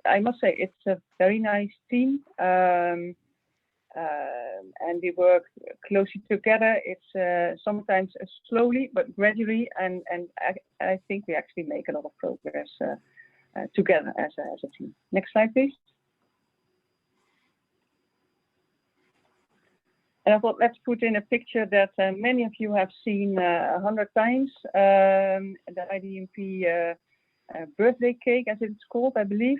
I must say, it's a very nice team. And we work closely together. It's sometimes slowly, but gradually, and I think we actually make a lot of progress together as a team. Next slide, please. And I thought, let's put in a picture that many of you have seen 100 times, the IDMP birthday cake, as it's called, I believe.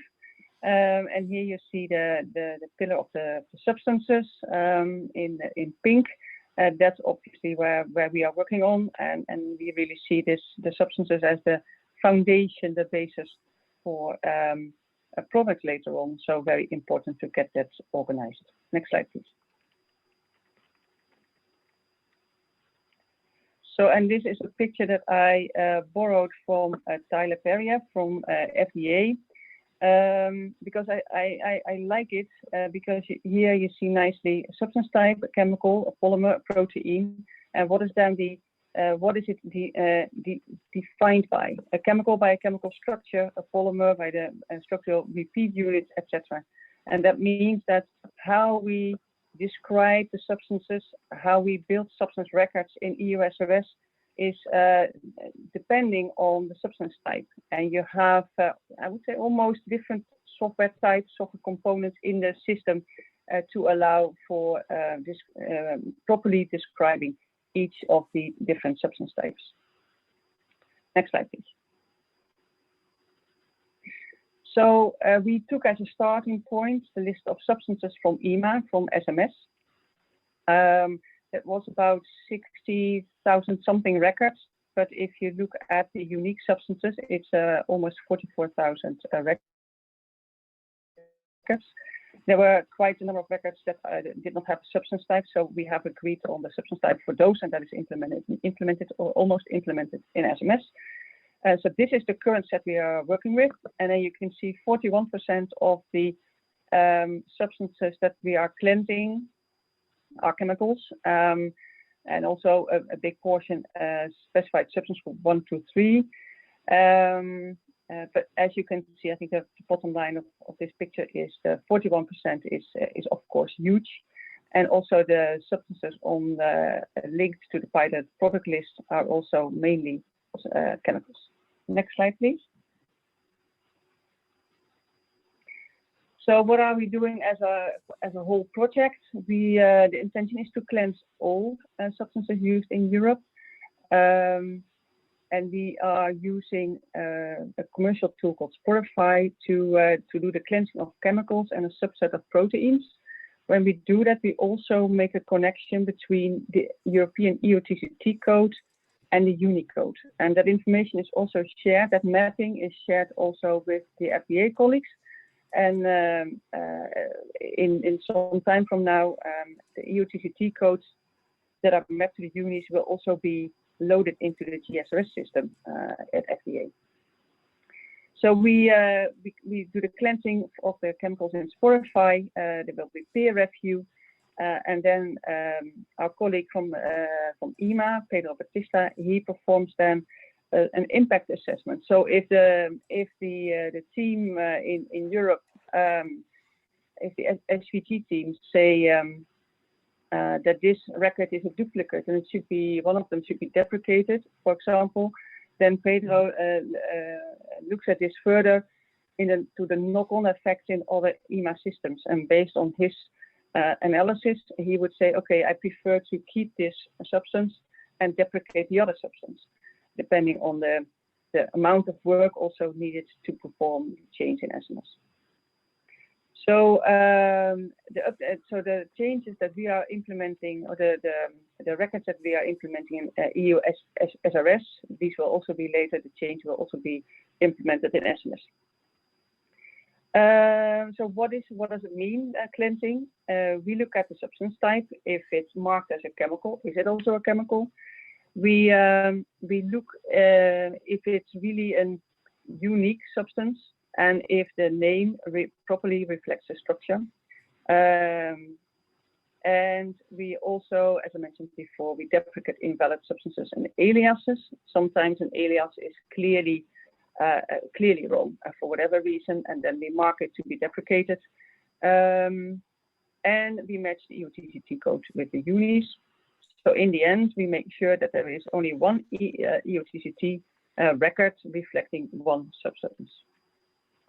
And here you see the pillar of the substances in pink. That's obviously where we are working on, and we really see the substances as the foundation, the basis for a product later on. So very important to get that organized. Next slide, please. So, and this is a picture that I borrowed from Tyler Perrier from FDA, because I like it because here you see nicely a substance type, a chemical, a polymer, a protein, and what is then what is it defined by? A chemical by a chemical structure, a polymer by the structural repeat units, etc. And that means that how we describe the substances, how we build substance records in EU-SRS is depending on the substance type. And you have, I would say, almost different software types, software components in the system to allow for properly describing each of the different substance types. Next slide, please. So we took as a starting point the list of substances from EMA, from SMS. It was about 60,000 something records, but if you look at the unique substances, it's almost 44,000 records. There were quite a number of records that did not have a substance type, so we have agreed on the substance type for those, and that is implemented or almost implemented in SMS. So this is the current set we are working with, and then you can see 41% of the substances that we are cleansing are chemicals, and also a big portion specified substance for 1, 2, 3. But as you can see, I think the bottom line of this picture is the 41% is of course huge, and also the substances on linked to the pilot product list are also mainly chemicals. Next slide, please. So what are we doing as a whole project? The intention is to cleanse all substances used in Europe, and we are using a commercial tool called Sporify to do the cleansing of chemicals and a subset of proteins. When we do that, we also make a connection between the European EUTCT code and the Unicode, and that information is also shared. That mapping is shared also with the FDA colleagues. And in some time from now, the EUTCT codes that are mapped to the unis will also be loaded into the GSRS system at FDA. So we do the cleansing of the chemicals in Sporify. There will be peer review, and then our colleague from EMA, Pedro Batista, he performs then an impact assessment. So if the team in Europe, if the SVG teams say that this record is a duplicate and it should be, one of them should be deprecated, for example, then Pedro looks at this further to the knock-on effects in other EMA systems, and based on his analysis, he would say, okay, I prefer to keep this substance and deprecate the other substance, depending on the amount of work also needed to perform change in SMS. So the changes that we are implementing, or the records that we are implementing in EU-SRS, these will also be later. The change will also be implemented in SMS. So what does it mean, cleansing? We look at the substance type. If it's marked as a chemical, is it also a chemical? We look if it's really a unique substance, and if the name properly reflects the structure. And we also, as I mentioned before, we deprecate invalid substances and aliases. Sometimes an alias is clearly wrong for whatever reason, and then we mark it to be deprecated. And we match the EUTCT code with the unis. So in the end, we make sure that there is only one EUTCT record reflecting one substance.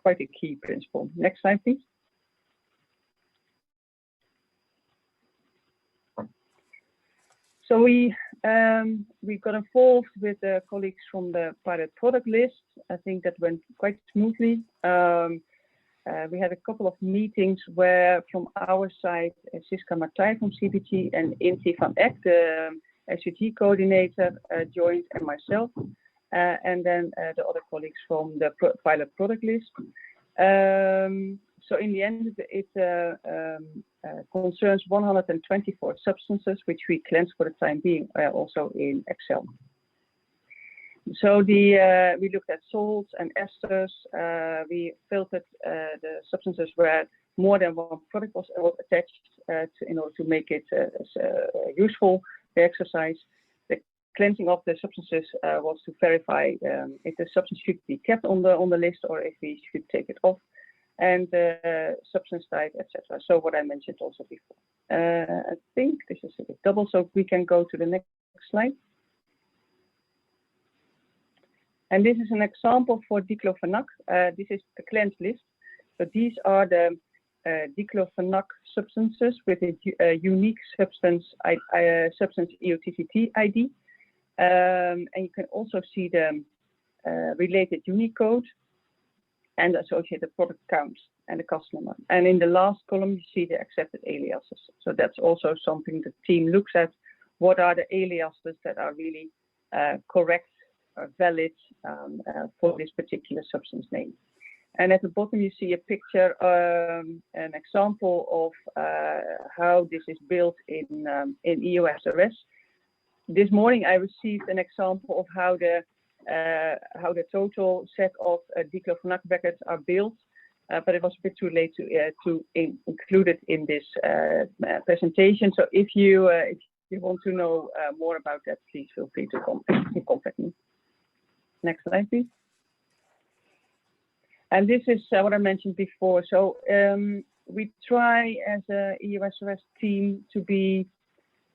quite a key principle. Next slide, please. So we got involved with the colleagues from the pilot product list. I think that went quite smoothly. We had a couple of meetings where, from our side, Siska Martijn from CBT and Inti van Eck, the SUG coordinator, joined, and myself, and then the other colleagues from the pilot product list. So in the end, it concerns 124 substances, which we cleanse for the time being, also in Excel. So we looked at salts and esters. We filtered the substances where more than one product was attached in order to make it useful, the exercise. The cleansing of the substances was to verify if the substance should be kept on the list or if we should take it off, and substance type, etc. So what I mentioned also before. I think this is a bit double, so we can go to the next slide. And this is an example for Diclofenac. This is the cleanse list. So these are the Diclofenac substances with a unique substance EUTCT ID. And you can also see the related Unicode and associated product counts and the cost number. And in the last column, you see the accepted aliases. So that's also something the team looks at. What are the aliases that are really correct or valid for this particular substance name? And at the bottom, you see a picture, an example of how this is built in EU-SRS. This morning, I received an example of how the total set of Diclofenac records are built, but it was a bit too late to include it in this presentation. So if you want to know more about that, please feel free to contact me. Next slide, please. And this is what I mentioned before. So we try as a EU-SRS team to be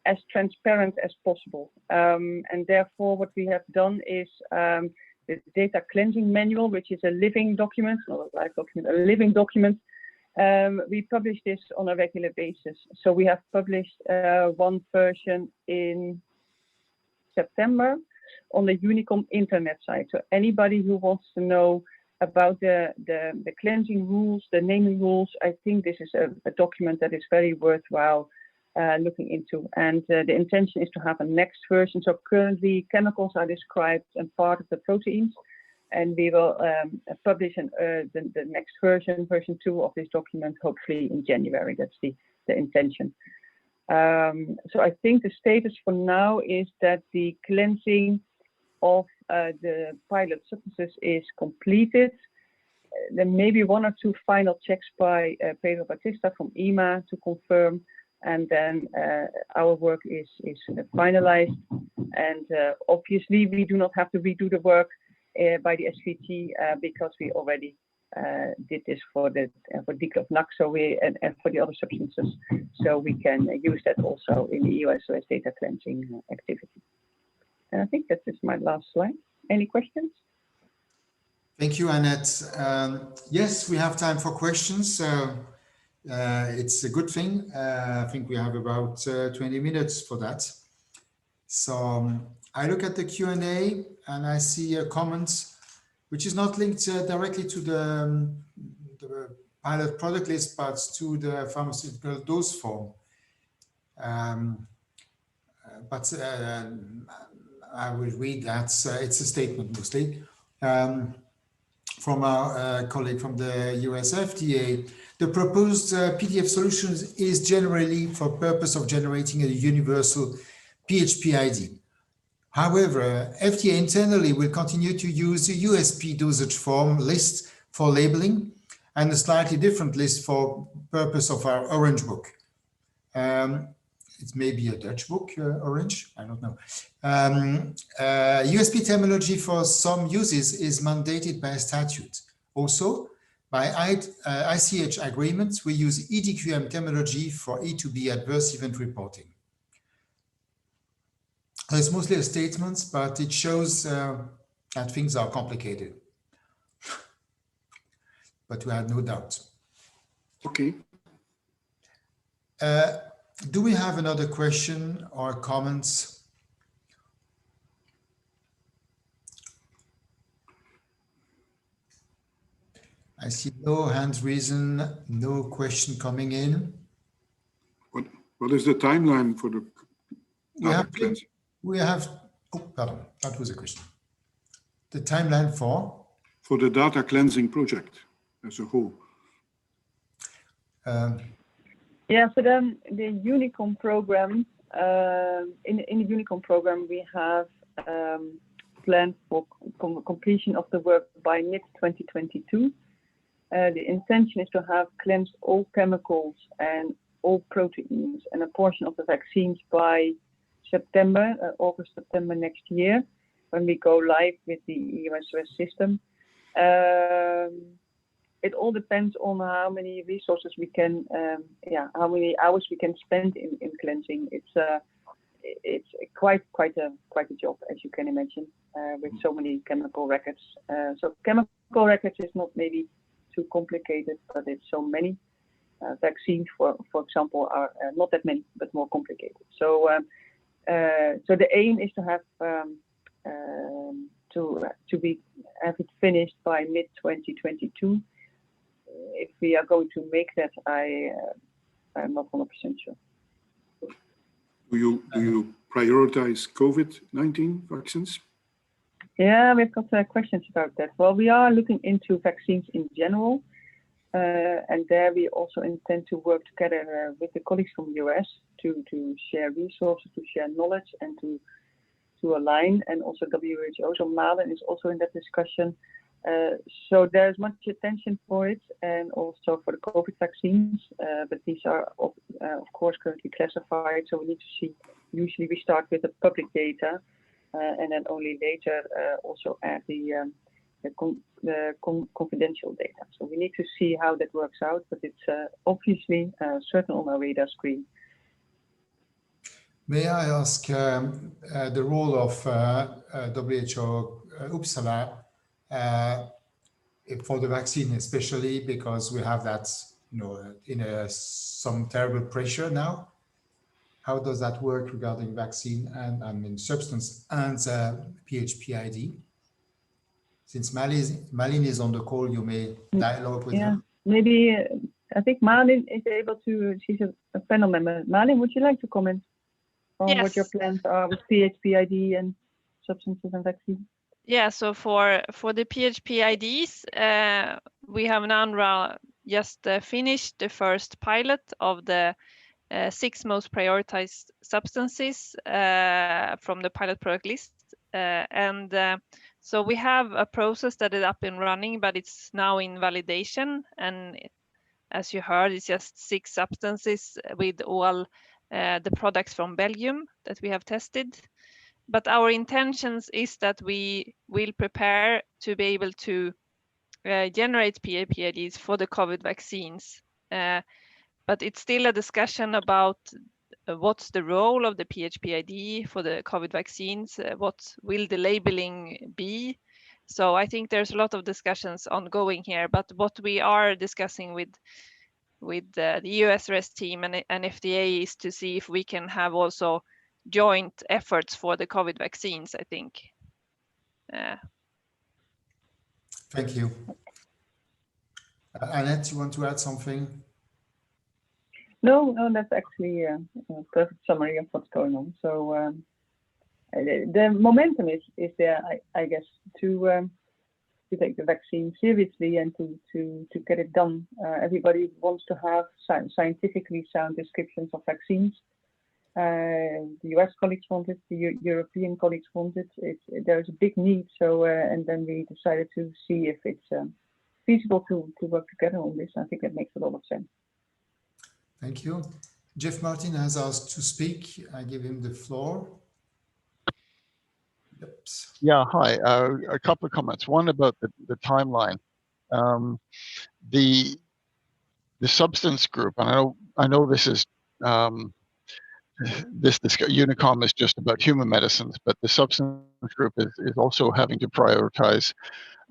as transparent as possible. And therefore, what we have done is the data cleansing manual, which is a living document, not a live document, a living document. We publish this on a regular basis. So we have published one version in September on the Unicom internet site. So anybody who wants to know about the cleansing rules, the naming rules, I think this is a document that is very worthwhile looking into. And the intention is to have a next version. So currently chemicals are described and part of the proteins, and we will publish the next version 2 of this document, hopefully in January. That's the intention. So I think the status for now is that the cleansing of the pilot substances is completed. There may be 1 or 2 final checks by Pedro Batista from EMA to confirm, and then our work is finalized. And obviously, we do not have to redo the work by the SVT because we already did this for Diclofenac, so and for the other substances, so we can use that also in the EU-SRS data cleansing activity. And I think that is my last slide. Any questions? Thank you, Annette. Yes, we have time for questions. It's a good thing. I think we have about 20 minutes for that. So I look at the Q&A and I see a comment which is not linked directly to the pilot product list, but to the pharmaceutical dose form. But I will read that. It's a statement mostly from our colleague from the US FDA. The proposed PDF solutions is generally for purpose of generating a universal PHP ID. However, FDA internally will continue to use the USP dosage form list for labeling and a slightly different list for purpose of our Orange book. It may be a Dutch book, Orange, I don't know. USP terminology for some uses is mandated by statute. Also, by ICH agreements, we use EDQM terminology for E2B adverse event reporting. It's mostly a statement, but it shows that things are complicated. but we had no doubt. Okay. Do we have another question or comments? I see no hands risen, no question coming in. What is the timeline for the data cleansing? Oh, pardon, that was a question. The timeline for? For the data cleansing project as a whole. Yeah, so then the Unicom program, in the Unicom program, we have planned for completion of the work by mid-2022. The intention is to have cleansed all chemicals and all proteins and a portion of the vaccines by September, August, September next year, when we go live with the EU-SRS system. It all depends on how many resources we can, how many hours we can spend in cleansing. It's quite a job, as you can imagine, with so many chemical records. So chemical records is not maybe too complicated, but it's so many. Vaccines, for example, are not that many, but more complicated. So the aim is to have have it finished by mid-2022. If we are going to make that, I'm not 100% sure. Do you prioritize COVID-19 vaccines? Yeah, we've got questions about that. Well, we are looking into vaccines in general, and there we also intend to work together with the colleagues from the US to share resources, to share knowledge, and to align, and also WHO. So Malen is also in that discussion. So there's much attention for it, and also for the COVID vaccines, but these are of course currently classified. So we need to see. Usually we start with the public data, and then only later also add the confidential data. So we need to see how that works out, but it's obviously certain on our radar screen. May I ask the role of WHO Uppsala for the vaccine, especially because we have that, in some terrible pressure now. How does that work regarding vaccine and substance and PHPID? Since Malin is on the call, you may dialogue with her. Maybe I think Malin is able to. She's a panel member. Malin, would you like to comment on what your plans are with PHPID and substances and vaccines? Yeah, so for the PHPIDs, we have now just finished the first pilot of the 6 most prioritized substances from the pilot product list. So we have a process that is up and running, but it's now in validation. And as you heard, it's just 6 substances with all the products from Belgium that we have tested. But our intentions is that we will prepare to be able to generate PAPIDs for the COVID vaccines. But it's still a discussion about what's the role of the PHPID for the COVID vaccines, what will the labeling be. So I think there's a lot of discussions ongoing here, but what we are discussing with the EU-SRS team and FDA is to see if we can have also joint efforts for the COVID vaccines, I think. Thank you. Annette, you want to add something? No, that's actually a perfect summary of what's going on. So the momentum is there, I guess, to take the vaccine seriously and to get it done. Everybody wants to have scientifically sound descriptions of vaccines. The US colleagues want it, the European colleagues want it. There's a big need, so and then we decided to see if it's feasible to work together on this. I think that makes a lot of sense. Thank you. Jeff Martin has asked to speak. I give him the floor. Yep. Yeah, hi. A couple of comments. One about the timeline. The substance group, and I know this is this Unicom is just about human medicines, but the substance group is also having to prioritize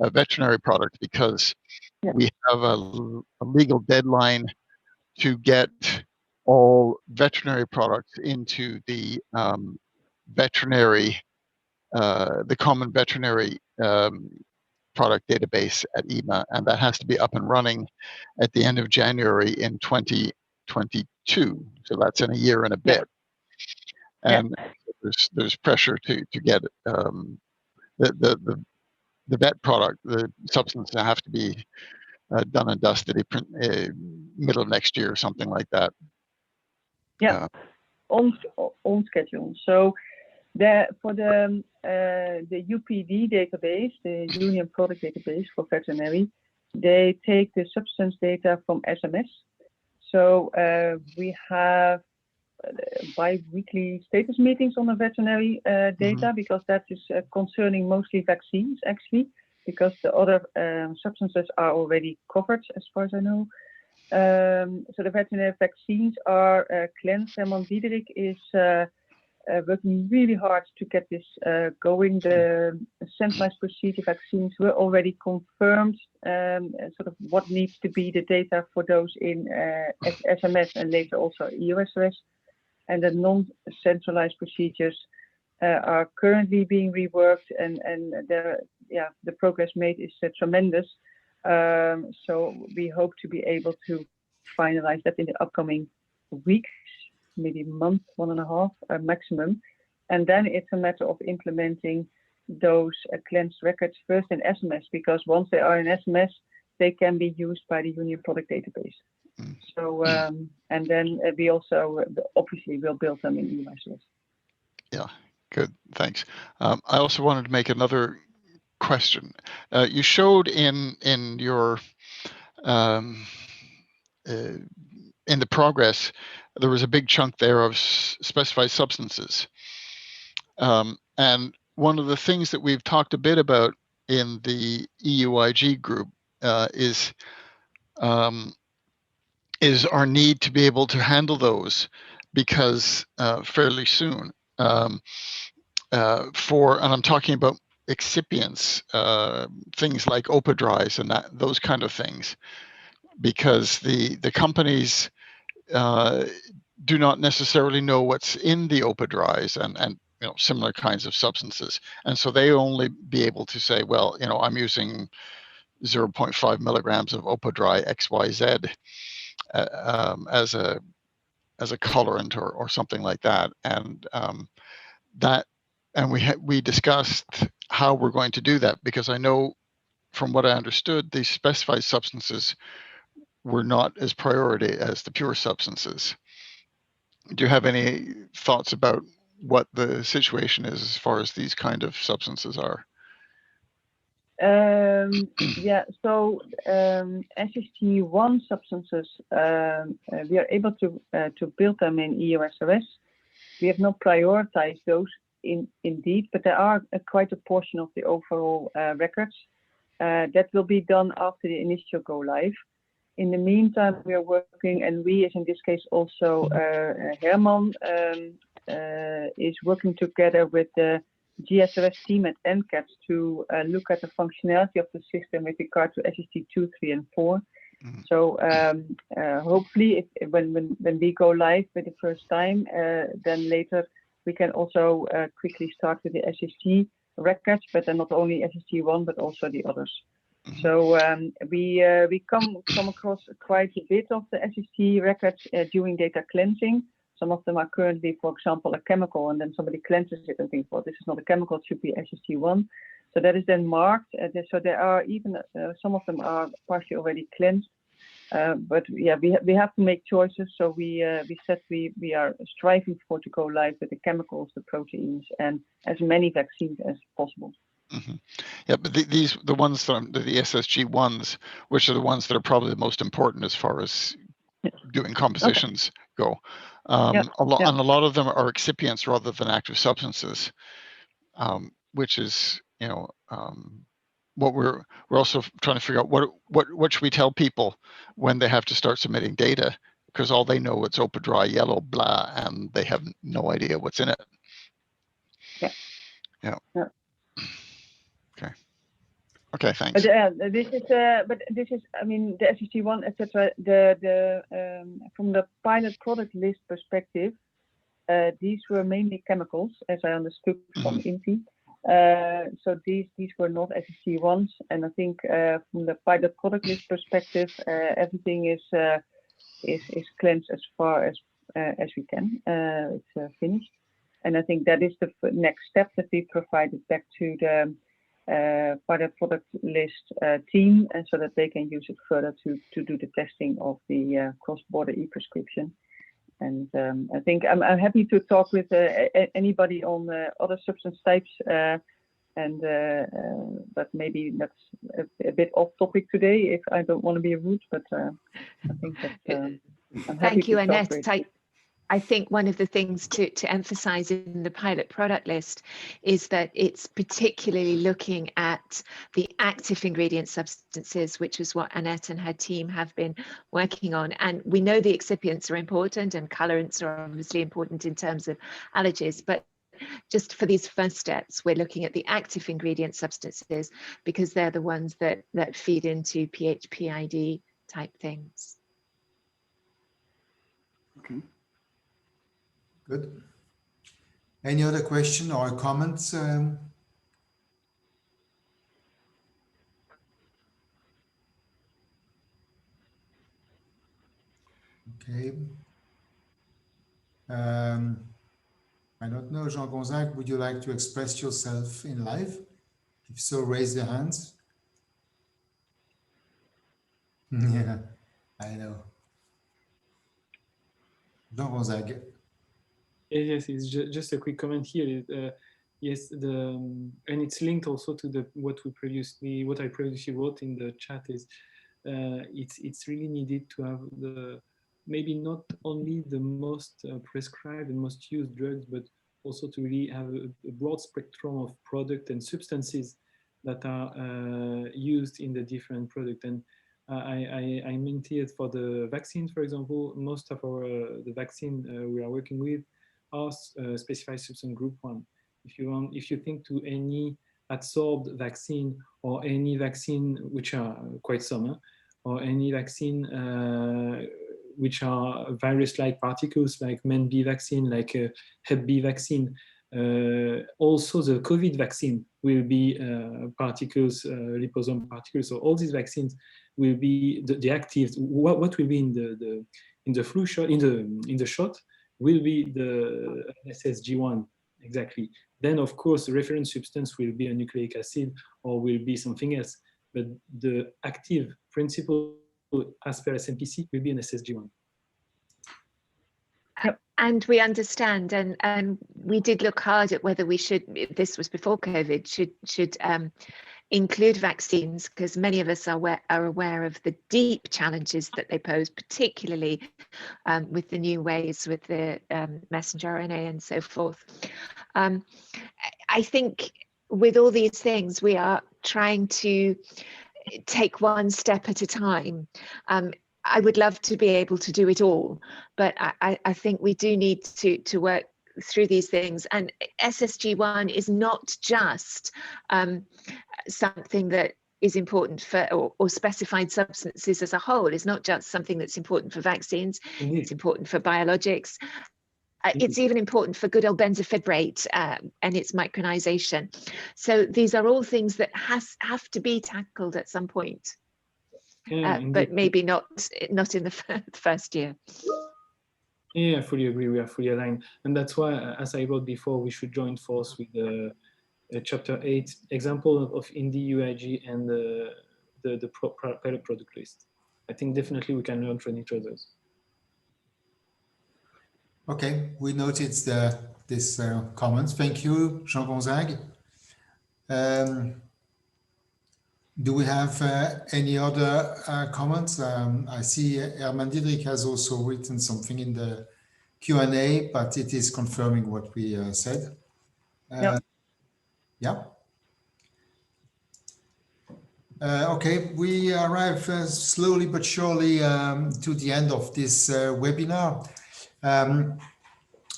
a veterinary product because Yeah. we have a legal deadline to get all veterinary products into the the common veterinary product database at EMA, and that has to be up and running at the end of January in 2022. So that's in a year and a bit. And there's pressure to get the vet product, the substance, have to be done and dusted middle of next year or something like that. Yeah, on schedule. So for the UPD database, the Union Product Database for veterinary, they take the substance data from SMS. So we have bi-weekly status meetings on the veterinary data, because that is concerning mostly vaccines, actually, because the other substances are already covered, as far as I know. So the veterinary vaccines are cleansed. Herman Diederik is working really hard to get this going. The centralized procedure vaccines were already confirmed, sort of what needs to be the data for those in SMS and later also EU-SRS. And the non-centralized procedures are currently being reworked, and the progress made is tremendous. So we hope to be able to finalize that in the upcoming weeks, maybe month, 1.5 maximum. And then it's a matter of implementing those cleansed records first in SMS, because once they are in SMS, they can be used by the Union Product Database. So, and then we also obviously will build them in EU-SRS. Yeah, good, thanks. I also wanted to make another question. You showed in your in the progress, there was a big chunk there of specified substances. And one of the things that we've talked a bit about in the EUIG group is our need to be able to handle those, because fairly soon, and I'm talking about excipients, things like opodries and those kind of things, because the companies do not necessarily know what's in the opodries and similar kinds of substances, and so they only be able to say, well, I'm using 0.5 milligrams of opodry XYZ as a colorant or something like that, and we discussed how we're going to do that, because I know from what I understood, these specified substances were not as priority as the pure substances. Do you have any thoughts about what the situation is as far as these kind of substances are? Yeah, so SST1 substances, we are able to build them in EU-SRS. We have not prioritized those indeed, but there are quite a portion of the overall records that will be done after the initial go live. In the meantime, we are working, and we, as in this case also Herman, is working together with the GSRS team at NCAPS to look at the functionality of the system with regard to SST2, 3, and 4. So hopefully, when we go live for the first time, then later we can also quickly start with the SST records, but then not only SST1 but also the others. So we come across quite a bit of the SST records during data cleansing. Some of them are currently, for example, a chemical, and then somebody cleanses it and thinks, well, this is not a chemical, it should be SST1. So that is then marked. So there are even some of them are partially already cleansed. But yeah, we have to make choices. So we said we are striving for to go live with the chemicals, the proteins, and as many vaccines as possible. Mm-hmm. Yeah, but the ones that the SSG ones, which are the ones that are probably the most important as far as doing compositions go. And a lot of them are excipients rather than active substances, which is what we're also trying to figure out. What should we tell people when they have to start submitting data, because all they know it's opodry, yellow, blah, and they have no idea what's in it. Yeah. Okay. Okay, thanks. But this is, I mean, the SSG1, etc. From the pilot product list perspective, these were mainly chemicals, as I understood from INPI. So these were not SSG1s, and I think from the pilot product list perspective, everything is cleansed as far as we can. It's finished, and I think that is the next step that we provided back to the pilot product list team, and so that they can use it further to do the testing of the cross-border e-prescription. And I think I'm happy to talk with anybody on other substance types, but maybe that's a bit off topic today. If I don't want to be rude, but I think that I'm happy Thank you, to talk Annette. with. I think one of the things to emphasize in the pilot product list is that it's particularly looking at the active ingredient substances, which is what Annette and her team have been working on. And we know the excipients are important and colorants are obviously important in terms of allergies, but just for these first steps, we're looking at the active ingredient substances because they're the ones that feed into PHPID type things. Okay. Good. Any other question or comments? Okay. I don't know, Jean-Gonzague, would you like to express yourself in live? If so, raise your hands. Yeah, I know. Jean-Gonzague. Yes, it's just a quick comment here. Yes, and it's linked also to what I previously wrote in the chat is it's really needed to have maybe not only the most prescribed and most used drugs, but also to really have a broad spectrum of product and substances that are used in the different product. And I meant it for the vaccines, for example. Most of the vaccine we are working with are specified substance group 1. If you think to any adsorbed vaccine or any vaccine, which are quite some, or any vaccine which are virus-like particles, like MenB vaccine, like Hep B vaccine, also the COVID vaccine will be particles, liposome particles. So all these vaccines will be the active. What will be in the flu shot, in the shot, will be the SSG1 exactly. Then of course the reference substance will be a nucleic acid or will be something else. But the active principle as per SMPC will be an SSG1. And we understand, and we did look hard at whether we should, this was before COVID, should include vaccines, because many of us are aware of the deep challenges that they pose, particularly with the new ways with the messenger RNA and so forth. I think with all these things, we are trying to take one step at a time. I would love to be able to do it all, but I think we do need to work through these things. And SSG1 is not just something that is important for, or specified substances as a whole. It's not just something that's important for vaccines. It's important for biologics. It's even important for good old benzofibrate and its micronization. So these are all things that have to be tackled at some point. But maybe not in the first year. Yeah, I fully agree. We are fully aligned, and that's why, as I wrote before, we should join force with the Chapter 8 example of Indie UIG and the pilot product list. I think definitely we can learn from each other. Okay, we noted this comments. Thank you, Jean-Gonzague. Do we have any other comments? I see Herman Didrik has also written something in the Q&A, but it is confirming what we said. Yeah. Okay, we arrive slowly but surely to the end of this webinar.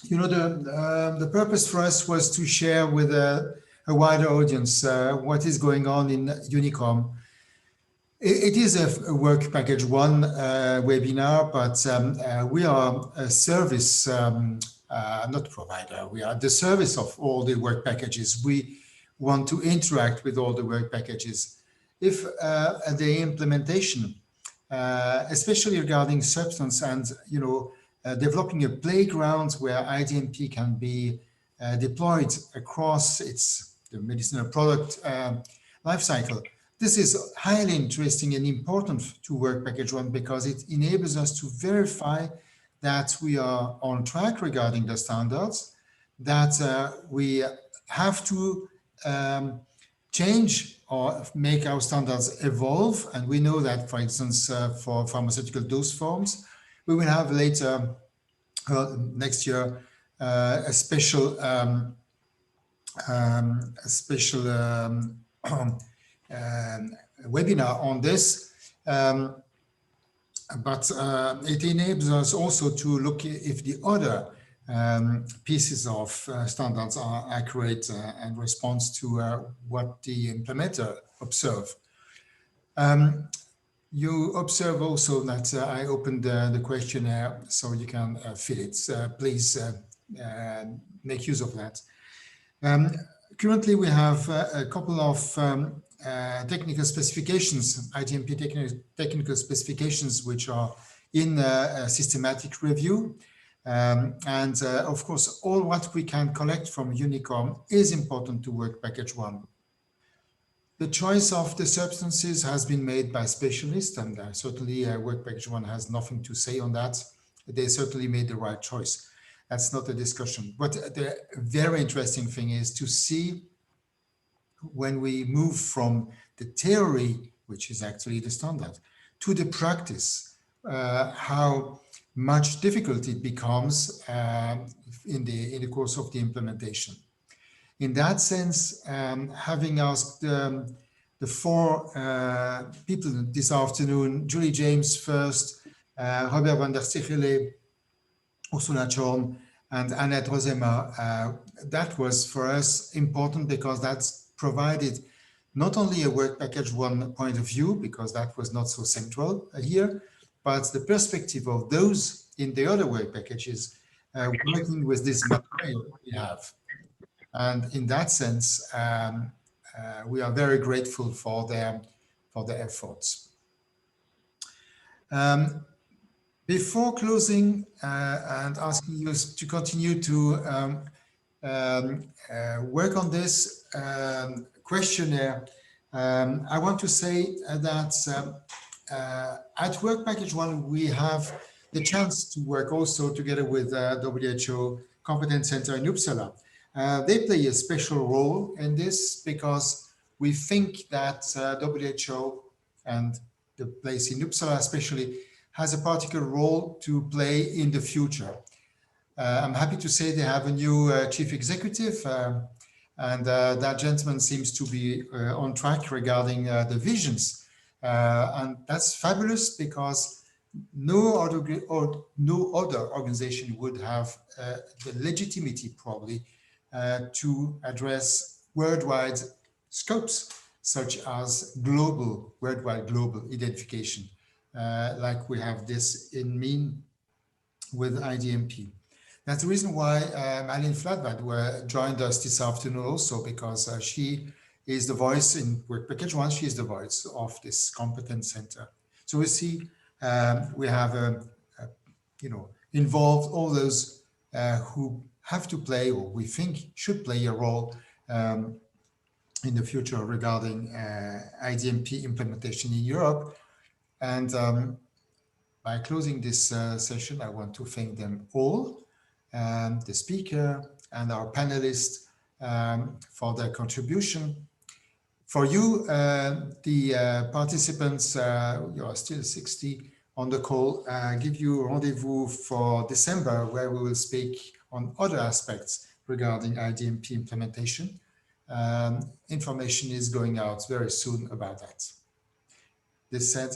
You know, the purpose for us was to share with a a wider audience what is going on in Unicom. It is a work package 1 webinar, but we are a service, not provider. We are the service of all the work packages. We want to interact with all the work packages. If the implementation, especially regarding substance and, developing a playground where IDMP can be deployed across the medicinal product life cycle. This is highly interesting and important to work package 1 because it enables us to verify that we are on track regarding the standards, that we have to change or make our standards evolve. And we know that, for instance, for pharmaceutical dose forms, we will have later, next year, a special webinar on this, but it enables us also to look if the other pieces of standards are accurate and response to what the implementer observe. You observe also that I opened the questionnaire so you can fill it. Please make use of that. Currently, we have a couple of technical specifications, IDMP technical specifications, which are in a systematic review. And of course, all what we can collect from Unicom is important to work package 1. The choice of the substances has been made by specialists, and certainly work package 1 has nothing to say on that. They certainly made the right choice. That's not a discussion. But the very interesting thing is to see when we move from the theory, which is actually the standard, to the practice, how much difficult it becomes in the course of the implementation. In that sense, having asked the 4 people this afternoon, Julie James first, Robert van der Stichele, Ursula Chorn, and Annette Rosema, that was for us important because that's provided not only a work package 1 point of view, because that was not so central here, but the perspective of those in the other work packages working with this material we have. And in that sense, we are very grateful for their efforts. Before closing and asking you to continue to work on this questionnaire, I want to say that at Work Package 1, we have the chance to work also together with WHO Competence Center in Uppsala. They play a special role in this because we think that WHO and the place in Uppsala especially has a particular role to play in the future. I'm happy to say they have a new chief executive, and that gentleman seems to be on track regarding the visions. And that's fabulous because no other organization would have the legitimacy probably to address worldwide scopes such as worldwide global identification, like we have this in mean with IDMP. That's the reason why Malin Fladvad joined us this afternoon also, because she is the voice in Work Package 1, she is the voice of this competence center. So we see we have involved all those who have to play, or we think should play a role in the future regarding IDMP implementation in Europe. And by closing this session, I want to thank them all, the speaker and our panelists for their contribution. For you, the participants, you are still 60 on the call, give you a rendezvous for December, where we will speak on other aspects regarding IDMP implementation. Information is going out very soon about that. This said,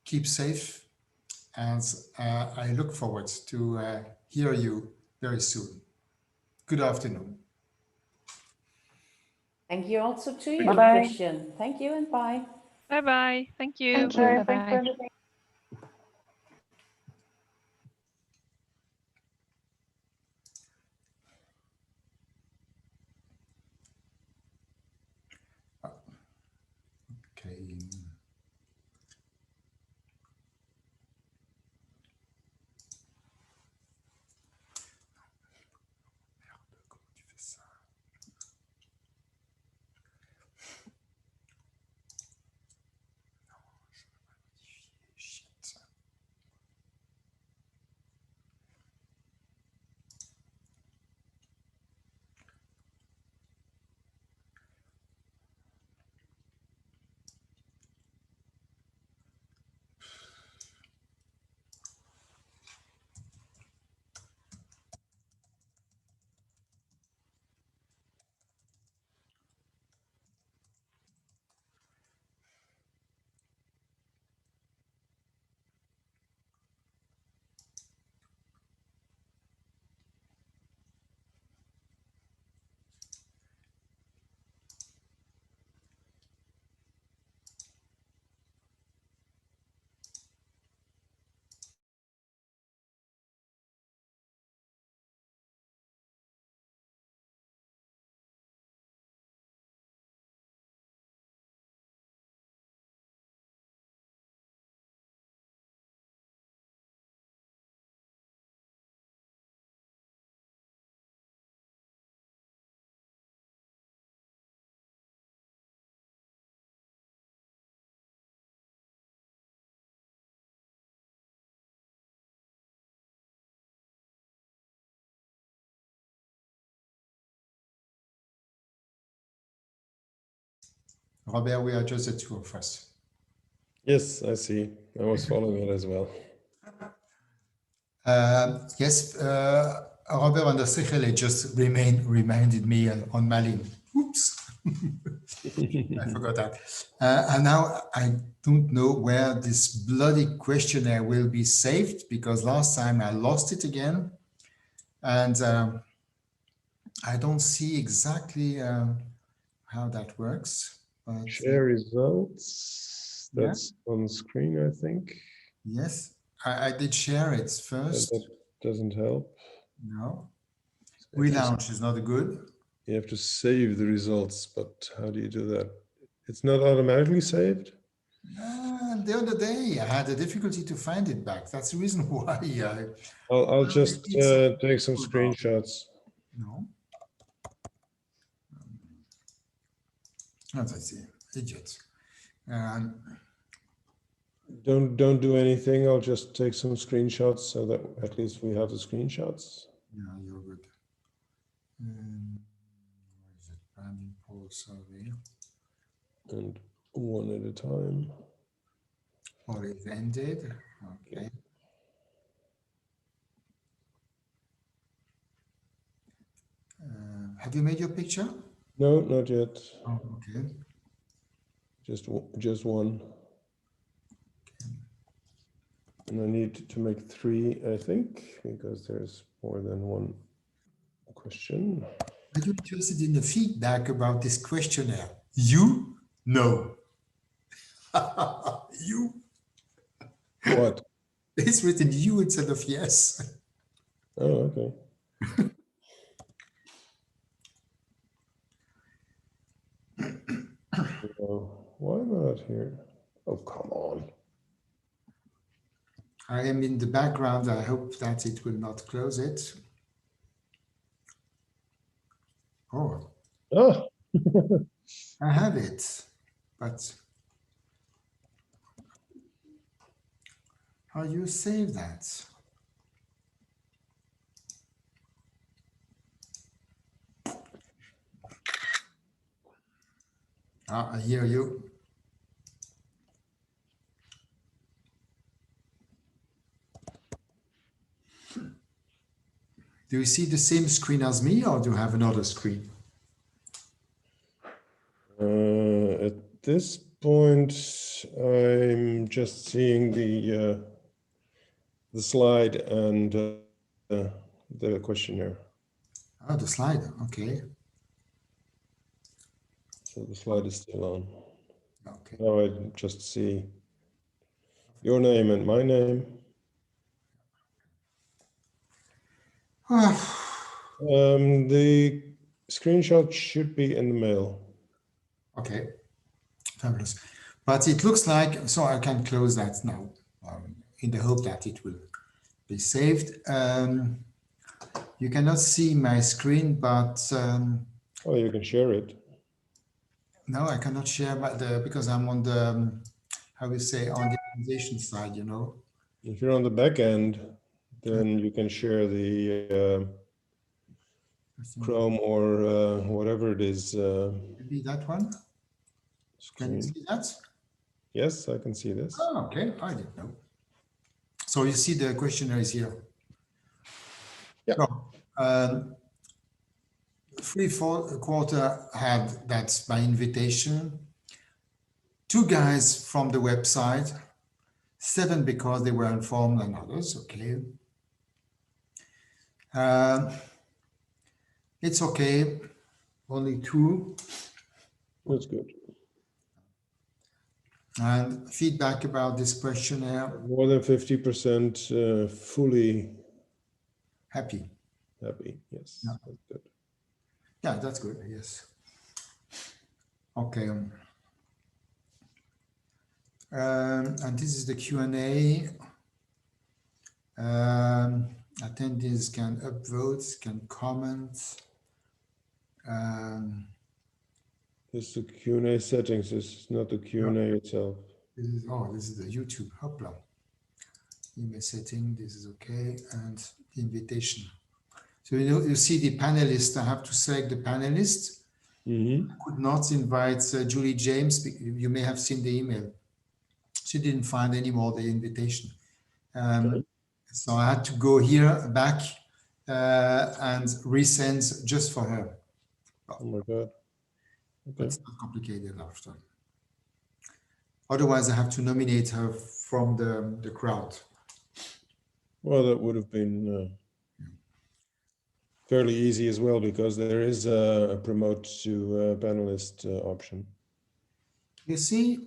keep safe, and I look forward to hear you very soon. Good afternoon. Thank you also to you, Bye-bye. Christian. Thank you and bye. Bye-bye. Thank you. Thank you. Thanks for Bye-bye. everything. Okay. Comment tu fais ça? Non, je ne vais pas modifier. Shit. Robert, we are just the two of us. Yes, I see. I was following it as well. Yes, Robert van der Sichele just reminded me on Malin. Oops, I forgot that. And now I don't know where this bloody questionnaire will be saved, because last time I lost it again. And I don't see exactly how that works. But, Share results. yeah. That's on screen, I think. Yes, I did share it first. That doesn't help. No. So you Relaunch is not good. have to save the results, but how do you do that? It's not automatically saved? The other day I had a difficulty to find it back. That's the reason why I'll just take some screenshots. No. As I see, idiot. Don't do anything. I'll just take some screenshots so that at least we have the screenshots. Yeah, you're good. Where is it? Branding poll survey. And one at a time. Or it ended. Okay. Have you made your picture? No, not yet. Oh, okay. Just one. And I need to make 3, I think, because there's more than one question. Are you interested in the feedback about this questionnaire? You? No. You? What? It's written you instead of yes. Oh, okay. Why not here? Oh, come on. I am in the background. I hope that it will not close it. Oh. Oh. I have it, but how do you save that? Ah, I hear you. Do you see the same screen as me, or do you have another screen? At this point, I'm just seeing the slide and the questionnaire. Oh, the slide. Okay. So the slide is still on. Okay. Now I just see your name and my name. The screenshot should be in the mail. Okay, fabulous. But it looks like, so I can close that now, in the hope that it will be saved. You cannot see my screen, but Oh, you can share it. no, I cannot share because I'm on the, how we say, on the organization side, you know. If you're on the back end, then you can share the Chrome or whatever it is. Maybe that one? Can you Screen. see that? Yes, I can see this. Oh, okay, I didn't know. So you see the questionnaire is here. Yeah. So, 3/4 had that by invitation. 2 guys from the website, 7 because they were informed, and others. Okay. It's okay. Only 2. That's good. And feedback about this questionnaire. More than 50% fully happy. Happy, yes. Yeah. That's good. Yeah, that's good. Yes. Okay. And this is the Q&A. Attendees can upvote, can comment. This is the Q&A settings. This is not the Q&A itself. This is the YouTube. Hopla. Email setting. This is okay. And the invitation. So you see the panelists. I have to select the panelists. Mm-hmm. I could not invite Julie James. You may have seen the email. She didn't find any more the invitation. Okay. So I had to go here back and resend just for her. Oh my God. Okay. It's not complicated after. Otherwise, I have to nominate her from the crowd. Well, that would have been fairly easy as well, because there is a promote to panelist option. You see,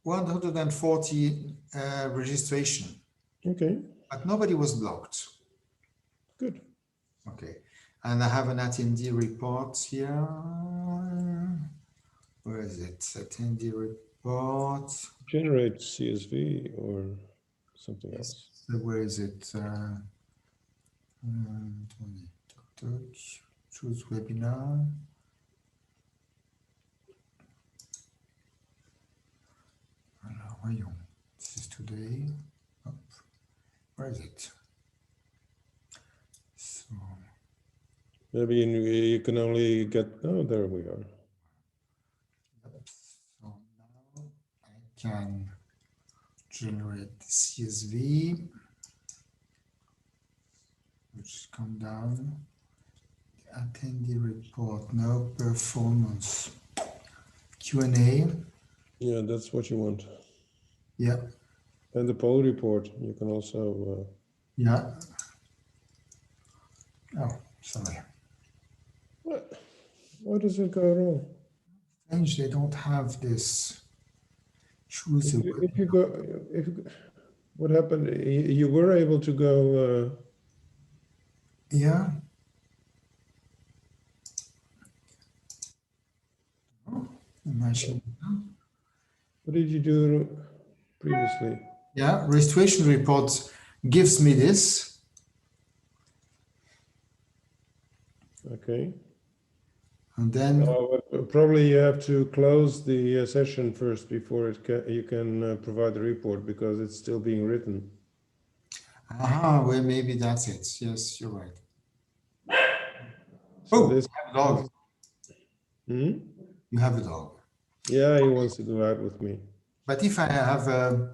140 registration. Okay. But nobody was blocked. Good. Okay. And I have an attendee report here. Where is it? Attendee report. Generate CSV or something else. So where is it? Choose webinar. This is today. Oh, where is it? So maybe you can only get. Oh, there we are. So now I can generate the CSV, which come down. The attendee report, no performance. Q&A. Yeah, that's what you want. Yeah. And the poll report, you can also. Yeah. Oh, sorry. What? Why does it go wrong? Strange, they don't have this. Choose if you go, what happened? You were able to go. Yeah. Oh, imagine. What did you do previously? Yeah, registration report gives me this. Okay. And then probably you have to close the session first before you can provide the report, because it's still being written. Well, maybe that's it. Yes, you're right. So this dog. You have a dog. Yeah, he wants to go out with me. But if I have a